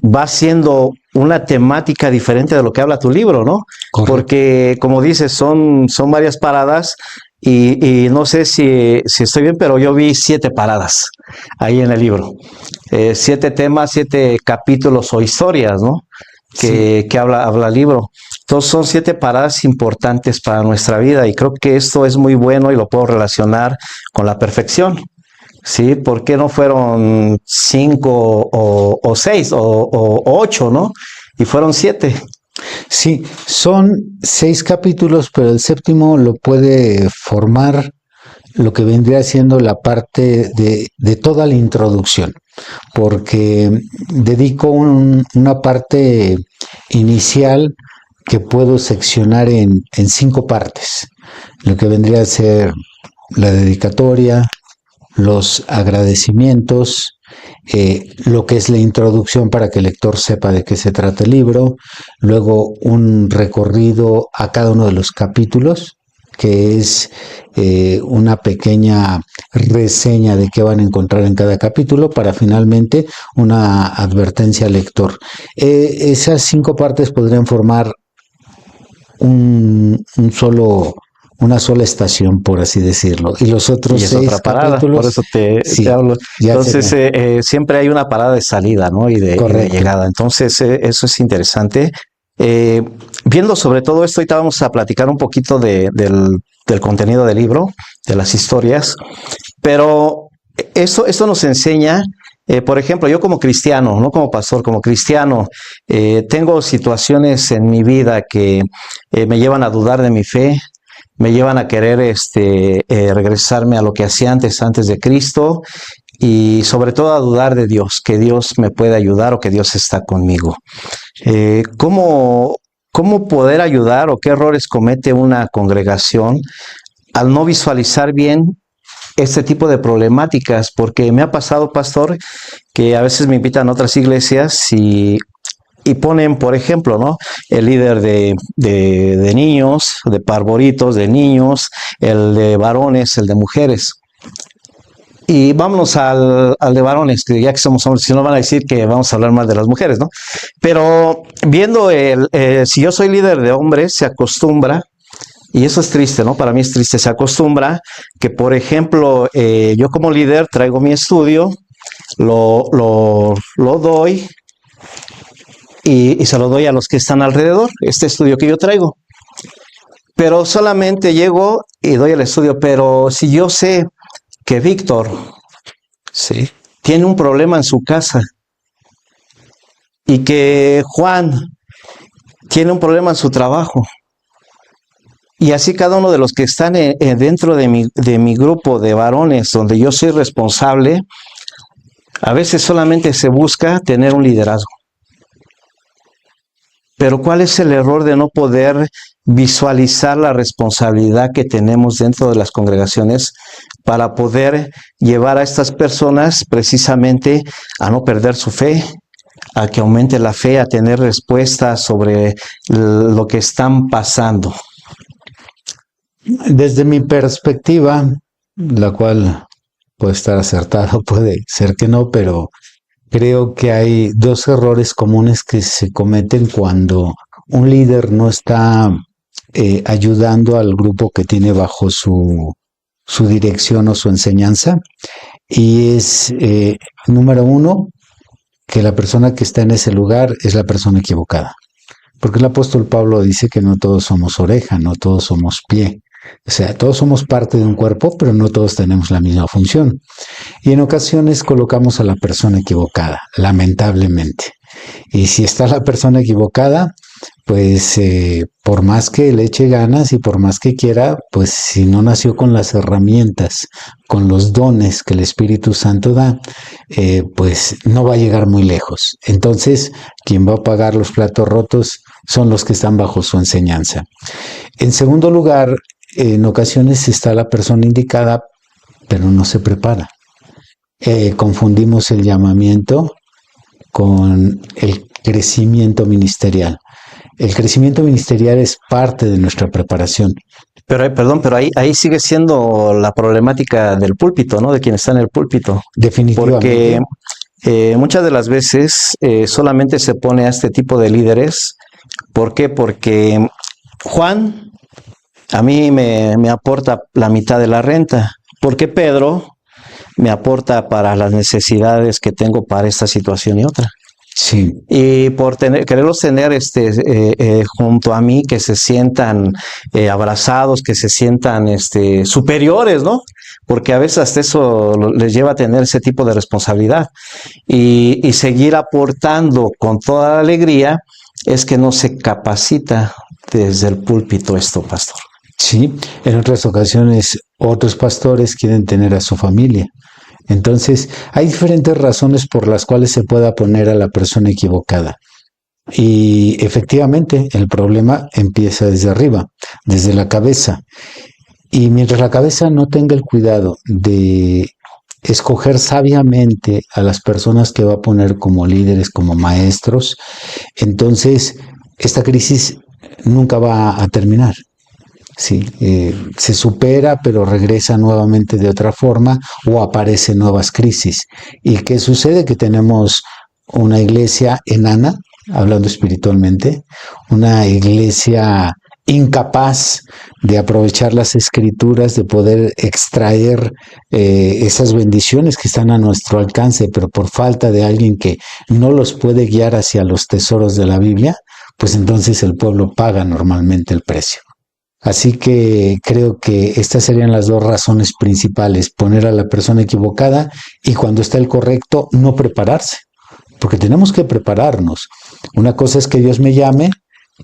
va siendo una temática diferente de lo que habla tu libro, ¿no? Correcto. Porque, como dices, son varias paradas y no sé si estoy bien, pero yo vi 7 paradas ahí en el libro. 7 temas, 7 capítulos o historias, ¿no? Que habla el libro. Entonces son 7 paradas importantes para nuestra vida y creo que esto es muy bueno y lo puedo relacionar con la perfección. ¿Sí? ¿Por qué no fueron 5 o 6 o 8, ¿no? Y fueron 7. Sí, son 6 capítulos, pero el 7º lo puede formar lo que vendría siendo la parte de toda la introducción, porque dedico una parte inicial que puedo seccionar en 5 partes, lo que vendría a ser la dedicatoria, los agradecimientos, lo que es la introducción para que el lector sepa de qué se trata el libro, luego un recorrido a cada uno de los capítulos, que es una pequeña reseña de qué van a encontrar en cada capítulo para finalmente una advertencia al lector. Esas 5 partes podrían formar una sola estación, por así decirlo. Y los otros 6 capítulos... Por eso te hablo. Entonces, siempre hay una parada de salida, ¿no? Y de llegada. Entonces, eso es interesante. Viendo sobre todo esto, ahorita vamos a platicar un poquito del contenido del libro, de las historias, pero esto nos enseña Por ejemplo, yo como cristiano, no como pastor, como cristiano, tengo situaciones en mi vida que me llevan a dudar de mi fe, me llevan a querer regresarme a lo que hacía antes de Cristo, y sobre todo a dudar de Dios, que Dios me puede ayudar o que Dios está conmigo. ¿Cómo poder ayudar o qué errores comete una congregación al no visualizar bien este tipo de problemáticas? Porque me ha pasado, pastor, que a veces me invitan a otras iglesias y ponen, por ejemplo, ¿no?, el líder de niños, de parvoritos, de niños, el de varones, el de mujeres. Y vámonos al de varones, que ya que somos hombres, si no van a decir que vamos a hablar más de las mujeres, ¿no? Pero viendo si yo soy líder de hombres, se acostumbra, y eso es triste, ¿no? Para mí es triste, se acostumbra que, por ejemplo, yo como líder traigo mi estudio, lo doy y se lo doy a los que están alrededor, este estudio que yo traigo. Pero solamente llego y doy el estudio, pero si yo sé que Víctor, sí, tiene un problema en su casa y que Juan tiene un problema en su trabajo, y así cada uno de los que están dentro de mi grupo de varones, donde yo soy responsable, a veces solamente se busca tener un liderazgo. Pero ¿cuál es el error de no poder visualizar la responsabilidad que tenemos dentro de las congregaciones para poder llevar a estas personas precisamente a no perder su fe, a que aumente la fe, a tener respuestas sobre lo que están pasando? Desde mi perspectiva, la cual puede estar acertada, puede ser que no, pero creo que hay dos errores comunes que se cometen cuando un líder no está ayudando al grupo que tiene bajo su dirección o su enseñanza. Y es, número uno, que la persona que está en ese lugar es la persona equivocada. Porque el apóstol Pablo dice que no todos somos oreja, no todos somos pie. O sea, todos somos parte de un cuerpo, pero no todos tenemos la misma función. Y en ocasiones colocamos a la persona equivocada, lamentablemente. Y si está la persona equivocada, pues por más que le eche ganas y por más que quiera, pues si no nació con las herramientas, con los dones que el Espíritu Santo da, pues no va a llegar muy lejos. Entonces, quien va a pagar los platos rotos son los que están bajo su enseñanza. En segundo lugar, en ocasiones está la persona indicada, pero no se prepara. Confundimos el llamamiento con el crecimiento ministerial. El crecimiento ministerial es parte de nuestra preparación. Pero ahí sigue siendo la problemática del púlpito, ¿no? De quien está en el púlpito. Definitivamente. Porque muchas de las veces solamente se pone a este tipo de líderes. ¿Por qué? Porque Juan a mí me aporta la mitad de la renta. Porque Pedro me aporta para las necesidades que tengo para esta situación y otra. Sí. Y por quererlos tener junto a mí, que se sientan abrazados, que se sientan superiores, ¿no? Porque a veces hasta eso les lleva a tener ese tipo de responsabilidad. Y seguir aportando con toda la alegría es que no se capacita desde el púlpito esto, pastor. Sí, en otras ocasiones otros pastores quieren tener a su familia. Entonces, hay diferentes razones por las cuales se pueda poner a la persona equivocada. Y efectivamente, el problema empieza desde arriba, desde la cabeza. Y mientras la cabeza no tenga el cuidado de escoger sabiamente a las personas que va a poner como líderes, como maestros, entonces esta crisis nunca va a terminar. Sí, se supera, pero regresa nuevamente de otra forma o aparecen nuevas crisis. ¿Y qué sucede? Que tenemos una iglesia enana, hablando espiritualmente, una iglesia incapaz de aprovechar las escrituras, de poder extraer esas bendiciones que están a nuestro alcance, pero por falta de alguien que no los puede guiar hacia los tesoros de la Biblia, pues entonces el pueblo paga normalmente el precio. Así que creo que estas serían las dos razones principales: poner a la persona equivocada y, cuando está el correcto, no prepararse, porque tenemos que prepararnos. Una cosa es que Dios me llame,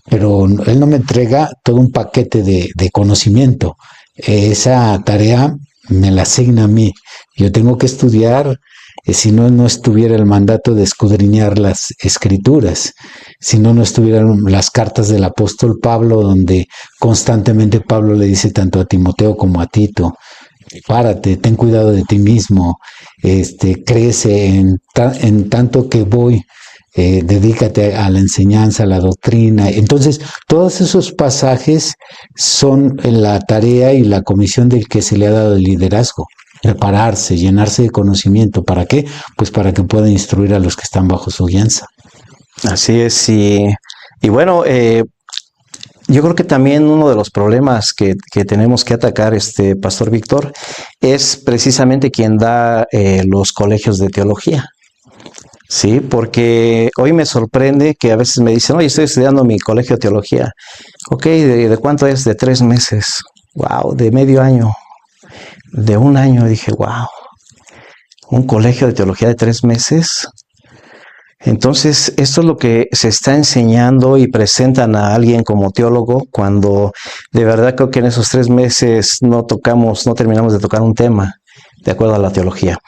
pero Él no me entrega todo un paquete de conocimiento. Esa tarea me la asigna a mí. Yo tengo que estudiar, si no, no estuviera el mandato de escudriñar las escrituras, si no, no estuvieran las cartas del apóstol Pablo, donde constantemente Pablo le dice tanto a Timoteo como a Tito: párate, ten cuidado de ti mismo, crece en tanto que voy, dedícate a la enseñanza, a la doctrina. Entonces, todos esos pasajes son la tarea y la comisión del que se le ha dado el liderazgo: prepararse, llenarse de conocimiento. ¿Para qué? Pues para que pueda instruir a los que están bajo su guianza. Así es, y bueno, yo creo que también uno de los problemas que tenemos que atacar, Pastor Víctor, es precisamente quien da los colegios de teología. Sí, porque hoy me sorprende que a veces me dicen: oye, estoy estudiando mi colegio de teología. Ok, ¿de cuánto es? De 3 meses. Wow, de medio año. De 1 año. Dije, wow, un colegio de teología de 3 meses. Entonces, esto es lo que se está enseñando y presentan a alguien como teólogo, cuando de verdad creo que en esos 3 meses no terminamos de tocar un tema de acuerdo a la teología.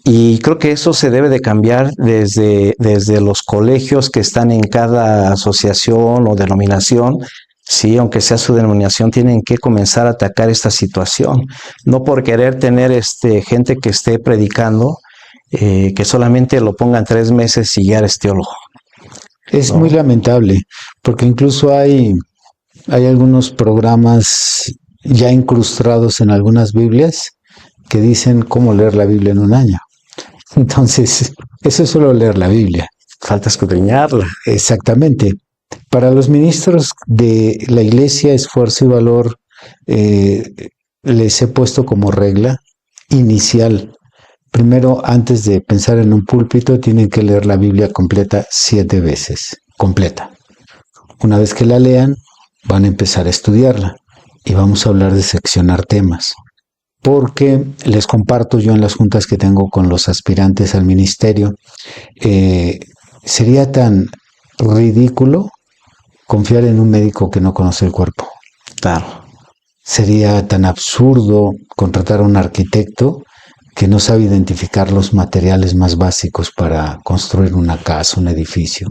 Y creo que eso se debe de cambiar desde los colegios que están en cada asociación o denominación. Sí, aunque sea su denominación, tienen que comenzar a atacar esta situación. No por querer tener gente que esté predicando, que solamente lo pongan 3 meses y ya eres teólogo. Es ¿no? muy lamentable, porque incluso hay algunos programas ya incrustados en algunas Biblias que dicen cómo leer la Biblia en 1 año. Entonces, eso es solo leer la Biblia. Falta escudriñarla. Exactamente. Para los ministros de la Iglesia Esfuerzo y Valor, les he puesto como regla inicial: primero, antes de pensar en un púlpito, tienen que leer la Biblia completa 7 veces. Completa. Una vez que la lean, van a empezar a estudiarla y vamos a hablar de seccionar temas. Porque les comparto yo en las juntas que tengo con los aspirantes al ministerio, sería tan ridículo confiar en un médico que no conoce el cuerpo. Claro. Sería tan absurdo contratar a un arquitecto que no sabe identificar los materiales más básicos para construir una casa, un edificio.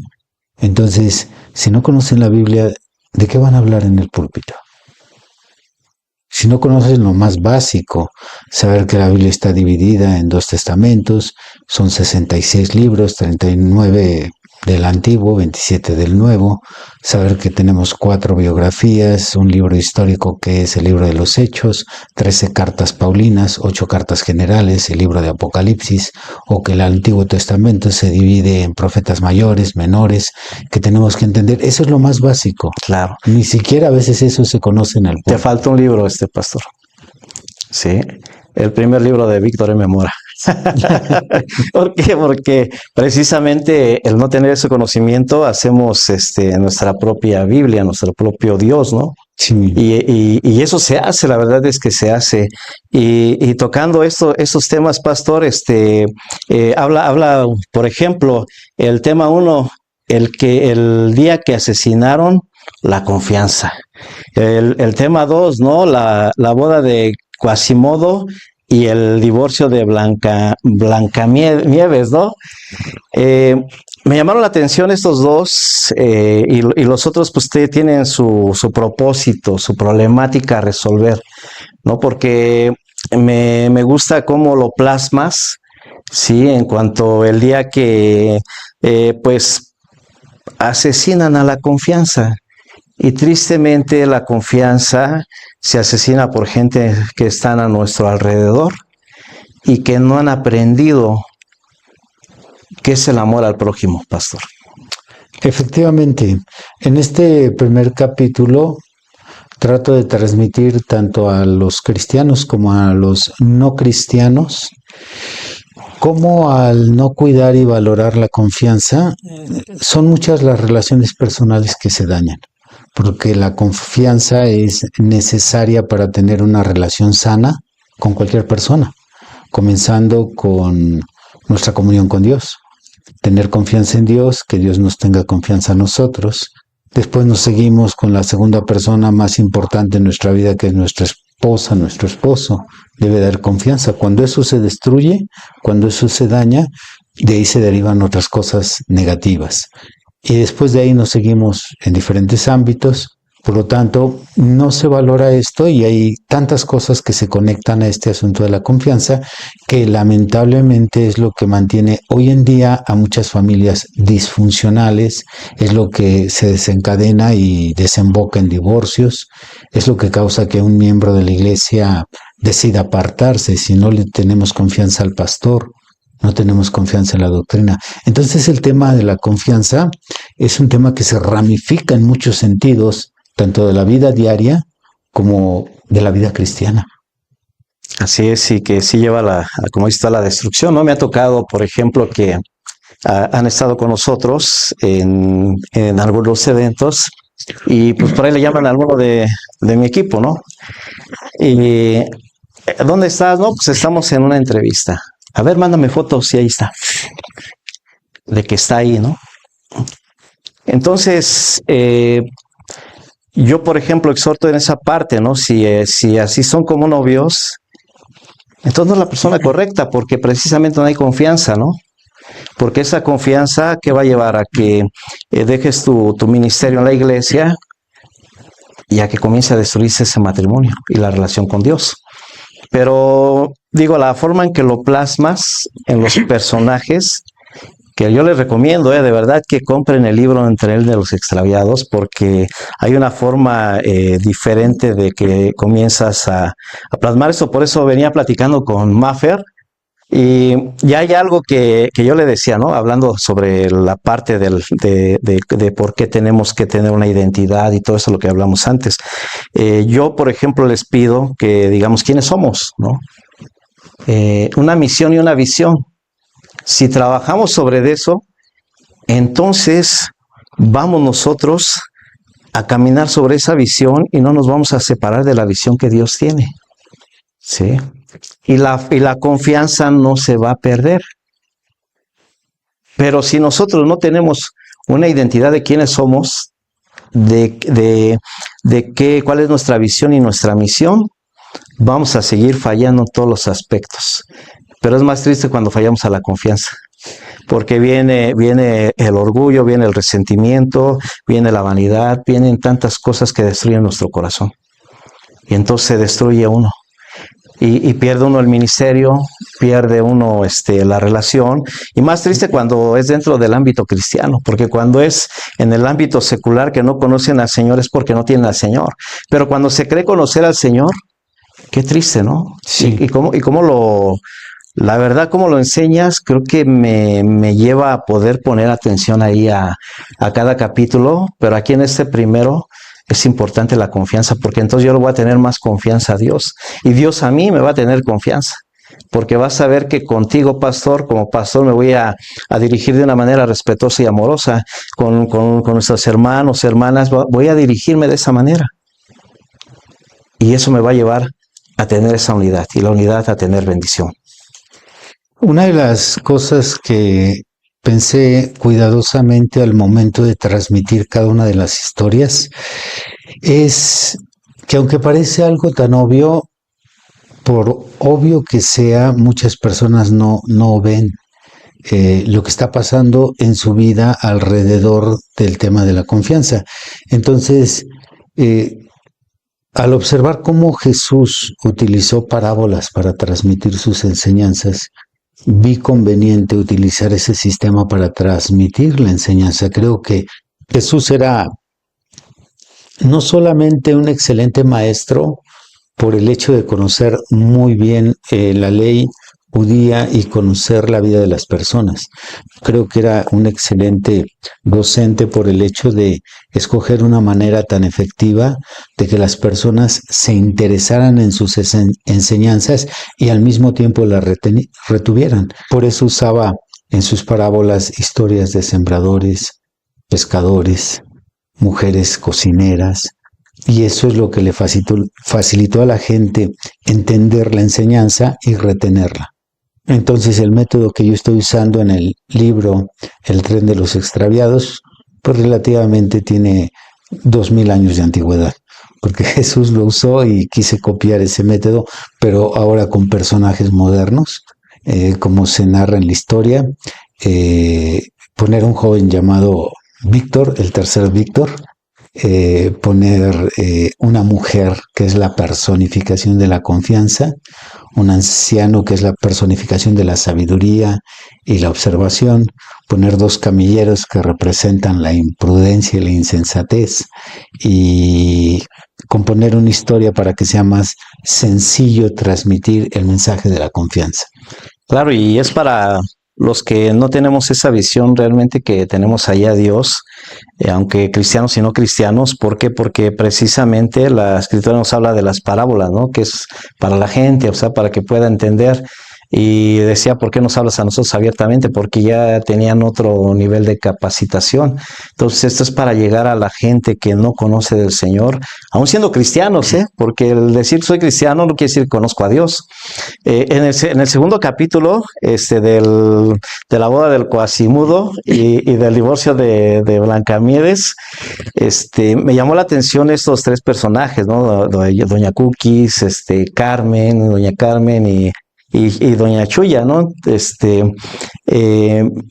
Entonces, si no conocen la Biblia, ¿de qué van a hablar en el púlpito? Si no conocen lo más básico, saber que la Biblia está dividida en 2 testamentos, son 66 libros, 39 del Antiguo, 27 del Nuevo, saber que tenemos 4 biografías, un libro histórico que es el libro de los Hechos, 13 cartas paulinas, 8 cartas generales, el libro de Apocalipsis, o que el Antiguo Testamento se divide en profetas mayores, menores, que tenemos que entender. Eso es lo más básico. Claro. Ni siquiera a veces eso se conoce en el pueblo. Te falta un libro, pastor. Sí, el primer libro de Víctor M. Mora. ¿Por qué? Porque precisamente el no tener ese conocimiento, hacemos nuestra propia Biblia, nuestro propio Dios, ¿no? Sí. Y eso se hace, la verdad es que se hace. Y tocando estos temas, pastor, habla, por ejemplo, el tema 1, el día que asesinaron, la confianza. El tema 2, ¿no? La boda de Quasimodo y el divorcio de Blancanieves, ¿no? Me llamaron la atención estos dos, y los otros pues tienen su propósito, su problemática a resolver, ¿no? Porque me gusta cómo lo plasmas, ¿sí? En cuanto el día que pues asesinan a la confianza. Y tristemente la confianza se asesina por gente que están a nuestro alrededor y que no han aprendido qué es el amor al prójimo, pastor. Efectivamente, en este primer capítulo trato de transmitir tanto a los cristianos como a los no cristianos cómo, al no cuidar y valorar la confianza, son muchas las relaciones personales que se dañan. porque la confianza es necesaria para tener una relación sana con cualquier persona, comenzando con nuestra comunión con Dios. Tener confianza en Dios, que Dios nos tenga confianza en nosotros. Después nos seguimos con la segunda persona más importante en nuestra vida, que es nuestra esposa, nuestro esposo. Debe dar confianza. Cuando eso se destruye, cuando eso se daña, de ahí se derivan otras cosas negativas. Y después de ahí nos seguimos en diferentes ámbitos. Por lo tanto, no se valora esto y hay tantas cosas que se conectan a este asunto de la confianza que lamentablemente es lo que mantiene hoy en día a muchas familias disfuncionales, es lo que se desencadena y desemboca en divorcios, es lo que causa que un miembro de la iglesia decida apartarse si no le tenemos confianza al pastor. No tenemos confianza en la doctrina. Entonces el tema de la confianza es un tema que se ramifica en muchos sentidos, tanto de la vida diaria como de la vida cristiana. Así es, y que sí lleva como dice, a la destrucción, ¿no? Me ha tocado, por ejemplo, que han estado con nosotros en algunos eventos y pues por ahí le llaman a alguno de mi equipo, ¿no? Y ¿dónde estás? No, pues estamos en una entrevista. A ver, mándame fotos y ahí está. De que está ahí, ¿no? Entonces, yo, por ejemplo, exhorto en esa parte, ¿no? Si así son como novios, entonces no es la persona correcta, porque precisamente no hay confianza, ¿no? Porque esa confianza, ¿qué va a llevar? A que dejes tu ministerio en la iglesia y a que comience a destruirse ese matrimonio y la relación con Dios. Pero digo, la forma en que lo plasmas en los personajes, que yo les recomiendo, de verdad que compren el libro Entre él de los extraviados, porque hay una forma diferente de que comienzas a plasmar eso. Por eso venía platicando con Maffer, y ya hay algo que yo le decía, ¿no? Hablando sobre la parte de por qué tenemos que tener una identidad y todo eso, lo que hablamos antes. Yo, por ejemplo, les pido que digamos quiénes somos, ¿no? Una misión y una visión. Si trabajamos sobre eso, entonces vamos nosotros a caminar sobre esa visión y no nos vamos a separar de la visión que Dios tiene. ¿Sí? Y la confianza no se va a perder. Pero si nosotros no tenemos una identidad de quiénes somos, cuál es nuestra visión y nuestra misión, vamos a seguir fallando en todos los aspectos. Pero es más triste cuando fallamos a la confianza, porque viene el orgullo, viene el resentimiento, viene la vanidad, vienen tantas cosas que destruyen nuestro corazón. Y entonces se destruye uno. Y pierde uno el ministerio, pierde uno la relación, y más triste cuando es dentro del ámbito cristiano, porque cuando es en el ámbito secular que no conocen al Señor es porque no tienen al Señor. Pero cuando se cree conocer al Señor, qué triste, ¿no? Sí. Y cómo la verdad, cómo lo enseñas, creo que me lleva a poder poner atención ahí a cada capítulo, pero aquí en este primero es importante la confianza, porque entonces yo le voy a tener más confianza a Dios, y Dios a mí me va a tener confianza, porque vas a ver que contigo, pastor, como pastor, me voy a dirigir de una manera respetuosa y amorosa, con nuestros hermanos, hermanas, voy a dirigirme de esa manera, y eso me va a llevar a tener esa unidad, y la unidad a tener bendición. Una de las cosas que pensé cuidadosamente al momento de transmitir cada una de las historias es que, aunque parece algo tan obvio, por obvio que sea, muchas personas no ven lo que está pasando en su vida alrededor del tema de la confianza. Entonces, al observar cómo Jesús utilizó parábolas para transmitir sus enseñanzas, vi conveniente utilizar ese sistema para transmitir la enseñanza. Creo que Jesús era no solamente un excelente maestro por el hecho de conocer muy bien la ley judía y conocer la vida de las personas. Creo que era un excelente docente por el hecho de escoger una manera tan efectiva de que las personas se interesaran en sus enseñanzas y al mismo tiempo las retuvieran. Por eso usaba en sus parábolas historias de sembradores, pescadores, mujeres cocineras, y eso es lo que le facilitó a la gente entender la enseñanza y retenerla. Entonces el método que yo estoy usando en el libro El tren de los extraviados, pues relativamente tiene 2000 años de antigüedad, porque Jesús lo usó y quise copiar ese método, pero ahora con personajes modernos, como se narra en la historia. Poner un joven llamado Víctor, el tercer Víctor, poner una mujer que es la personificación de la confianza, un anciano que es la personificación de la sabiduría y la observación, poner dos camilleros que representan la imprudencia y la insensatez, y componer una historia para que sea más sencillo transmitir el mensaje de la confianza. Claro, y es para los que no tenemos esa visión realmente que tenemos ahí a Dios, aunque cristianos y no cristianos. ¿Por qué? Porque precisamente la Escritura nos habla de las parábolas, ¿no? Que es para la gente, o sea, para que pueda entender. Y decía, ¿por qué nos hablas a nosotros abiertamente? Porque ya tenían otro nivel de capacitación. Entonces, esto es para llegar a la gente que no conoce del Señor, aún siendo cristianos, porque el decir soy cristiano no quiere decir que conozco a Dios. En el segundo capítulo de la boda del Quasimodo y del divorcio de Blancanieves, me llamó la atención estos tres personajes, ¿no? Doña Cookies, Doña Carmen y Doña Chuya, ¿no?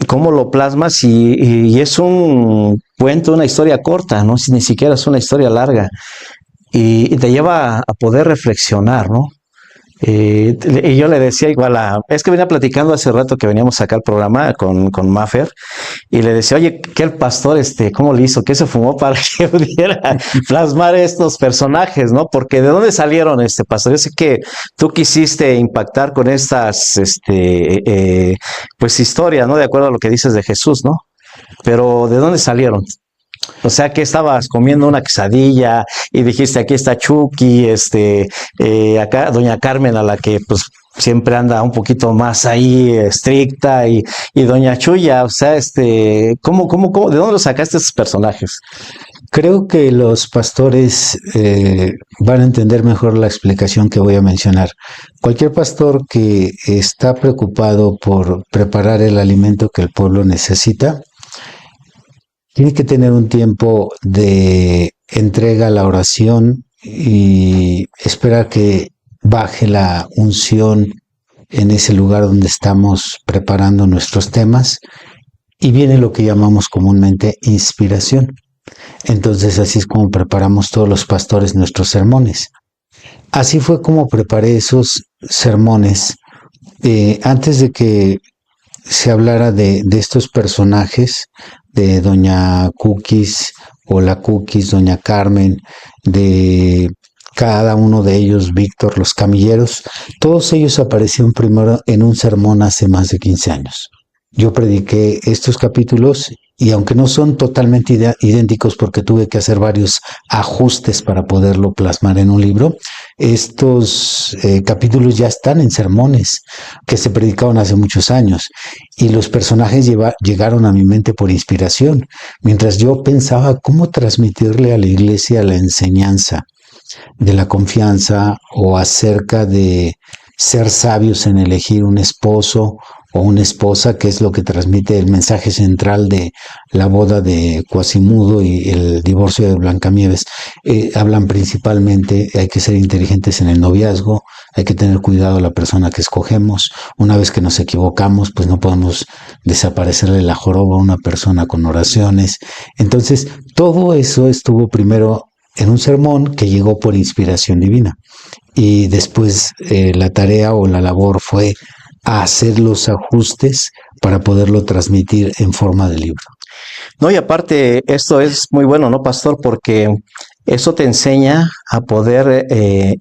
Cómo lo plasmas y es un cuento, una historia corta, ¿no? Ni siquiera es una historia larga y te lleva a poder reflexionar, ¿no? Y yo le decía igual es que venía platicando hace rato que veníamos acá al programa con Maffer, y le decía, oye, que el pastor, ¿cómo le hizo? ¿Qué se fumó para que pudiera plasmar estos personajes, no? Porque ¿de dónde salieron, pastor? Yo sé que tú quisiste impactar con estas, pues historias, ¿no? De acuerdo a lo que dices de Jesús, ¿no? Pero ¿de dónde salieron? O sea, que estabas comiendo una quesadilla y dijiste, aquí está Chucky, acá Doña Carmen, a la que pues siempre anda un poquito más ahí estricta, y Doña Chuya, o sea, ¿cómo, de dónde los sacaste esos personajes? Creo que los pastores van a entender mejor la explicación que voy a mencionar. Cualquier pastor que está preocupado por preparar el alimento que el pueblo necesita, tiene que tener un tiempo de entrega a la oración y esperar que baje la unción en ese lugar donde estamos preparando nuestros temas, y viene lo que llamamos comúnmente inspiración. Entonces así es como preparamos todos los pastores nuestros sermones. Así fue como preparé esos sermones. Antes de que se hablara de estos personajes, de Doña Cookies o la Cookies, Doña Carmen, de cada uno de ellos, Víctor, los camilleros, todos ellos aparecieron primero en un sermón hace más de 15 años. Yo prediqué estos capítulos y aunque no son totalmente idénticos porque tuve que hacer varios ajustes para poderlo plasmar en un libro, estos capítulos ya están en sermones que se predicaron hace muchos años, y los personajes llegaron a mi mente por inspiración, mientras yo pensaba cómo transmitirle a la iglesia la enseñanza de la confianza, o acerca de ser sabios en elegir un esposo o una esposa, que es lo que transmite el mensaje central de la boda de Quasimodo y el divorcio de Blancanieves. Hablan principalmente, hay que ser inteligentes en el noviazgo, hay que tener cuidado a la persona que escogemos. Una vez que nos equivocamos, pues no podemos desaparecerle la joroba a una persona con oraciones. Entonces, todo eso estuvo primero en un sermón que llegó por inspiración divina, y después la tarea o la labor fue a hacer los ajustes para poderlo transmitir en forma de libro. No, y aparte, esto es muy bueno, ¿no, pastor? Porque eso te enseña a poder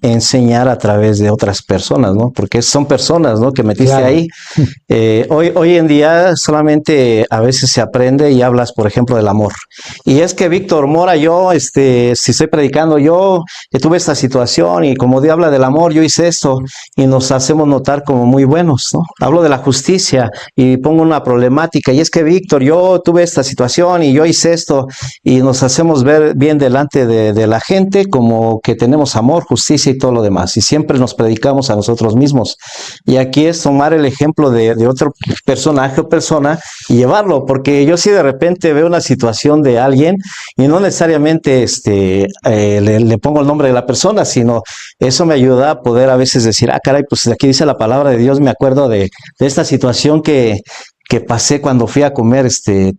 enseñar a través de otras personas, ¿no? Porque son personas, ¿no?, que metiste Claro. ahí. Hoy en día solamente a veces se aprende y hablas, por ejemplo, del amor. Y es que Víctor Mora, yo, si estoy predicando, yo tuve esta situación y como Dios habla del amor, yo hice esto y nos hacemos notar como muy buenos, ¿no? Hablo de la justicia y pongo una problemática y es que Víctor, yo tuve esta situación y yo hice esto y nos hacemos ver bien delante de la gente como que tenemos amor, justicia y todo lo demás y siempre nos predicamos a nosotros mismos. Y aquí es tomar el ejemplo de otro personaje o persona y llevarlo, porque yo sí de repente veo una situación de alguien y no necesariamente le pongo el nombre de la persona, sino eso me ayuda a poder a veces decir, caray, pues aquí dice la palabra de Dios, me acuerdo de esta situación que pasé cuando fui a comer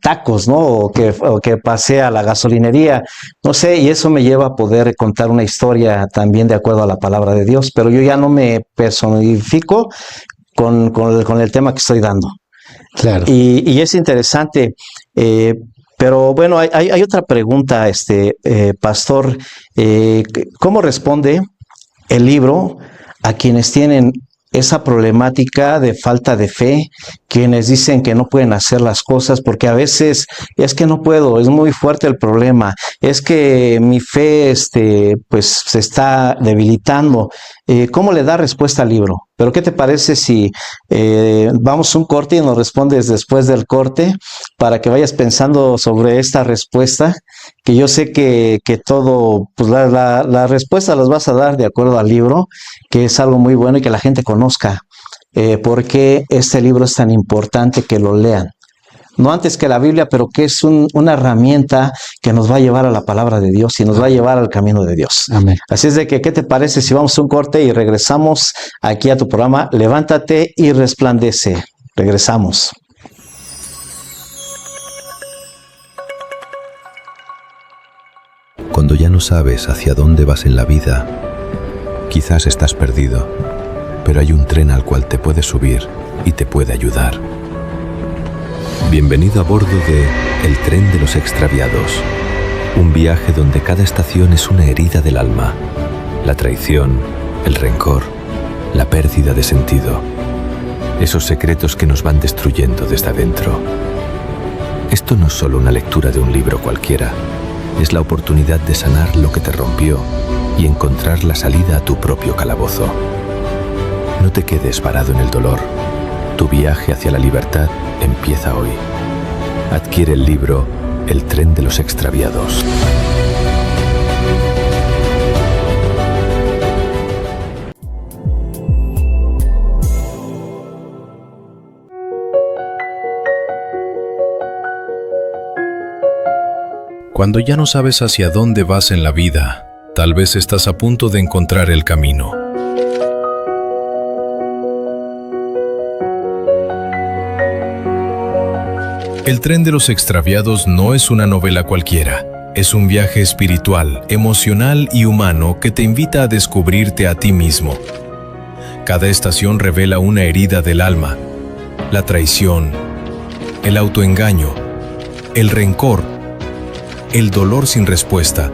tacos, ¿no? O que pasé a la gasolinería, no sé, y eso me lleva a poder contar una historia también de acuerdo a la palabra de Dios, pero yo ya no me personifico con el tema que estoy dando. Claro. Y es interesante, pero bueno, hay otra pregunta, pastor, ¿cómo responde el libro a quienes tienen esa problemática de falta de fe, quienes dicen que no pueden hacer las cosas porque a veces es que no puedo, es muy fuerte el problema, es que mi fe pues se está debilitando? ¿Cómo le da respuesta al libro? Pero ¿qué te parece si vamos a un corte y nos respondes después del corte para que vayas pensando sobre esta respuesta? Que yo sé que todo, pues la respuesta las vas a dar de acuerdo al libro, que es algo muy bueno y que la gente conozca, porque este libro es tan importante que lo lean. No antes que la Biblia, pero que es una herramienta que nos va a llevar a la palabra de Dios y nos va a llevar al camino de Dios. Amén. Así es de que, ¿qué te parece si vamos a un corte y regresamos aquí a tu programa Levántate y Resplandece? Regresamos. Cuando ya no sabes hacia dónde vas en la vida, quizás estás perdido, pero hay un tren al cual te puedes subir y te puede ayudar. Bienvenido a bordo de El Tren de los Extraviados, un viaje donde cada estación es una herida del alma, la traición, el rencor, la pérdida de sentido, esos secretos que nos van destruyendo desde adentro. Esto no es solo una lectura de un libro cualquiera, es la oportunidad de sanar lo que te rompió y encontrar la salida a tu propio calabozo. No te quedes parado en el dolor. Tu viaje hacia la libertad empieza hoy. Adquiere el libro El Tren de los Extraviados. Cuando ya no sabes hacia dónde vas en la vida, tal vez estás a punto de encontrar el camino. El Tren de los Extraviados no es una novela cualquiera. Es un viaje espiritual, emocional y humano que te invita a descubrirte a ti mismo. Cada estación revela una herida del alma, la traición, el autoengaño, el rencor, el dolor sin respuesta,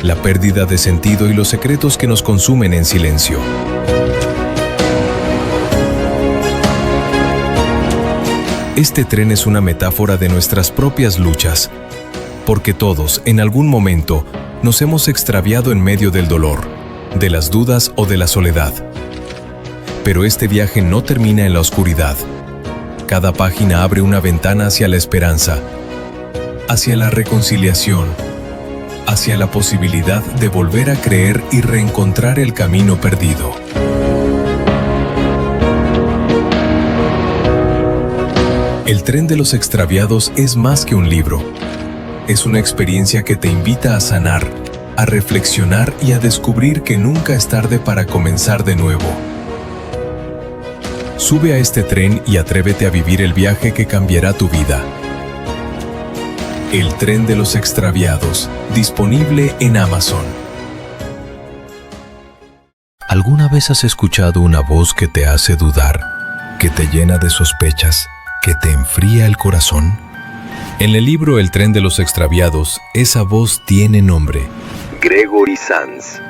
la pérdida de sentido y los secretos que nos consumen en silencio. Este tren es una metáfora de nuestras propias luchas, porque todos, en algún momento, nos hemos extraviado en medio del dolor, de las dudas o de la soledad. Pero este viaje no termina en la oscuridad. Cada página abre una ventana hacia la esperanza, hacia la reconciliación, hacia la posibilidad de volver a creer y reencontrar el camino perdido. El Tren de los Extraviados es más que un libro. Es una experiencia que te invita a sanar, a reflexionar y a descubrir que nunca es tarde para comenzar de nuevo. Sube a este tren y atrévete a vivir el viaje que cambiará tu vida. El Tren de los Extraviados, disponible en Amazon. ¿Alguna vez has escuchado una voz que te hace dudar, que te llena de sospechas, que te enfría el corazón? En el libro El tren de los extraviados, esa voz tiene nombre: Gregory Sanz.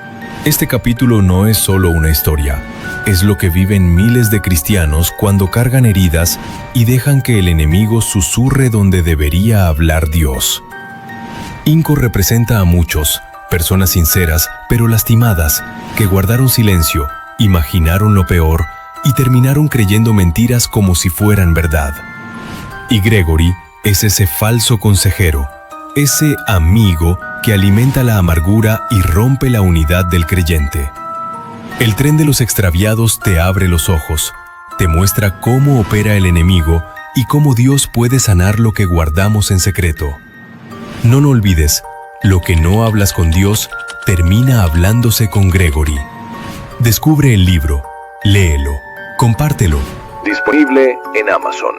Este capítulo no es solo una historia, es lo que viven miles de cristianos cuando cargan heridas y dejan que el enemigo susurre donde debería hablar Dios. Inco representa a muchos, personas sinceras pero lastimadas, que guardaron silencio, imaginaron lo peor y terminaron creyendo mentiras como si fueran verdad. Y Gregory es ese falso consejero, ese amigo que alimenta la amargura y rompe la unidad del creyente. El tren de los extraviados te abre los ojos, te muestra cómo opera el enemigo y cómo Dios puede sanar lo que guardamos en secreto. No lo olvides, lo que no hablas con Dios termina hablándose con Gregory. Descubre el libro, léelo, compártelo. Disponible en Amazon.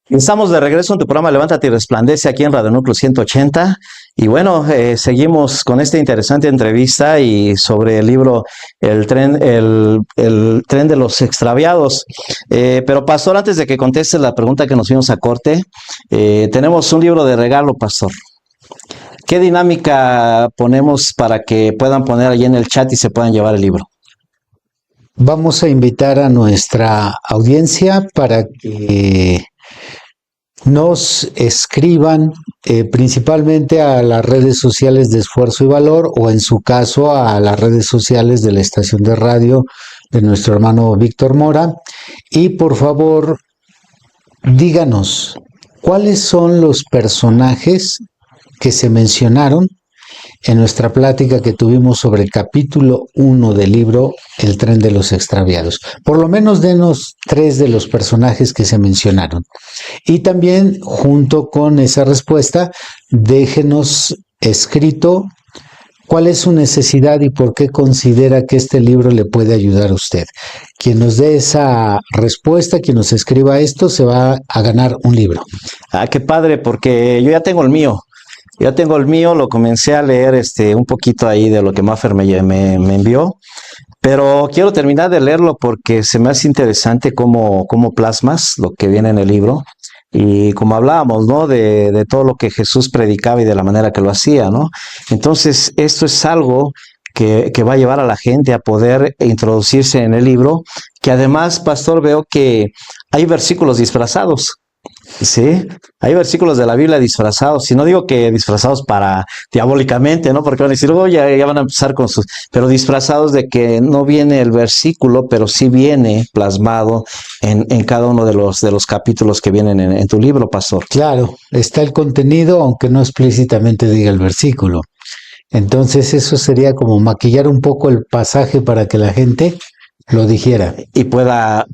Estamos de regreso en tu programa Levántate y Resplandece aquí en Radio Núcleo 180. Y bueno, seguimos con esta interesante entrevista y sobre el libro El tren de los extraviados. Pero pastor, antes de que contestes la pregunta que nos fuimos a corte, tenemos un libro de regalo, pastor. ¿Qué dinámica ponemos para que puedan poner ahí en el chat y se puedan llevar el libro? Vamos a invitar a nuestra audiencia para que nos escriban principalmente a las redes sociales de Esfuerzo y Valor, o en su caso a las redes sociales de la estación de radio de nuestro hermano Víctor Mora, y por favor díganos cuáles son los personajes que se mencionaron en nuestra plática que tuvimos sobre el capítulo 1 del libro El tren de los extraviados. Por lo menos denos 3 de los personajes que se mencionaron. Y también, junto con esa respuesta, déjenos escrito cuál es su necesidad y por qué considera que este libro le puede ayudar a usted. Quien nos dé esa respuesta, quien nos escriba esto, se va a ganar un libro. Ah, qué padre, porque yo ya tengo el mío. Yo tengo el mío, lo comencé a leer un poquito ahí de lo que Maffer me envió, pero quiero terminar de leerlo porque se me hace interesante cómo plasmas lo que viene en el libro y como hablábamos, ¿no? De todo lo que Jesús predicaba y de la manera que lo hacía, ¿no? Entonces, esto es algo que va a llevar a la gente a poder introducirse en el libro, que además, pastor, veo que hay versículos disfrazados. Sí, hay versículos de la Biblia disfrazados, y no digo que disfrazados para diabólicamente, ¿no? Porque van a decir, oye, ya van a empezar con sus, pero disfrazados de que no viene el versículo, pero sí viene plasmado en cada uno de los capítulos que vienen en tu libro, pastor. Claro, está el contenido, aunque no explícitamente diga el versículo. Entonces eso sería como maquillar un poco el pasaje para que la gente lo dijera. Y pueda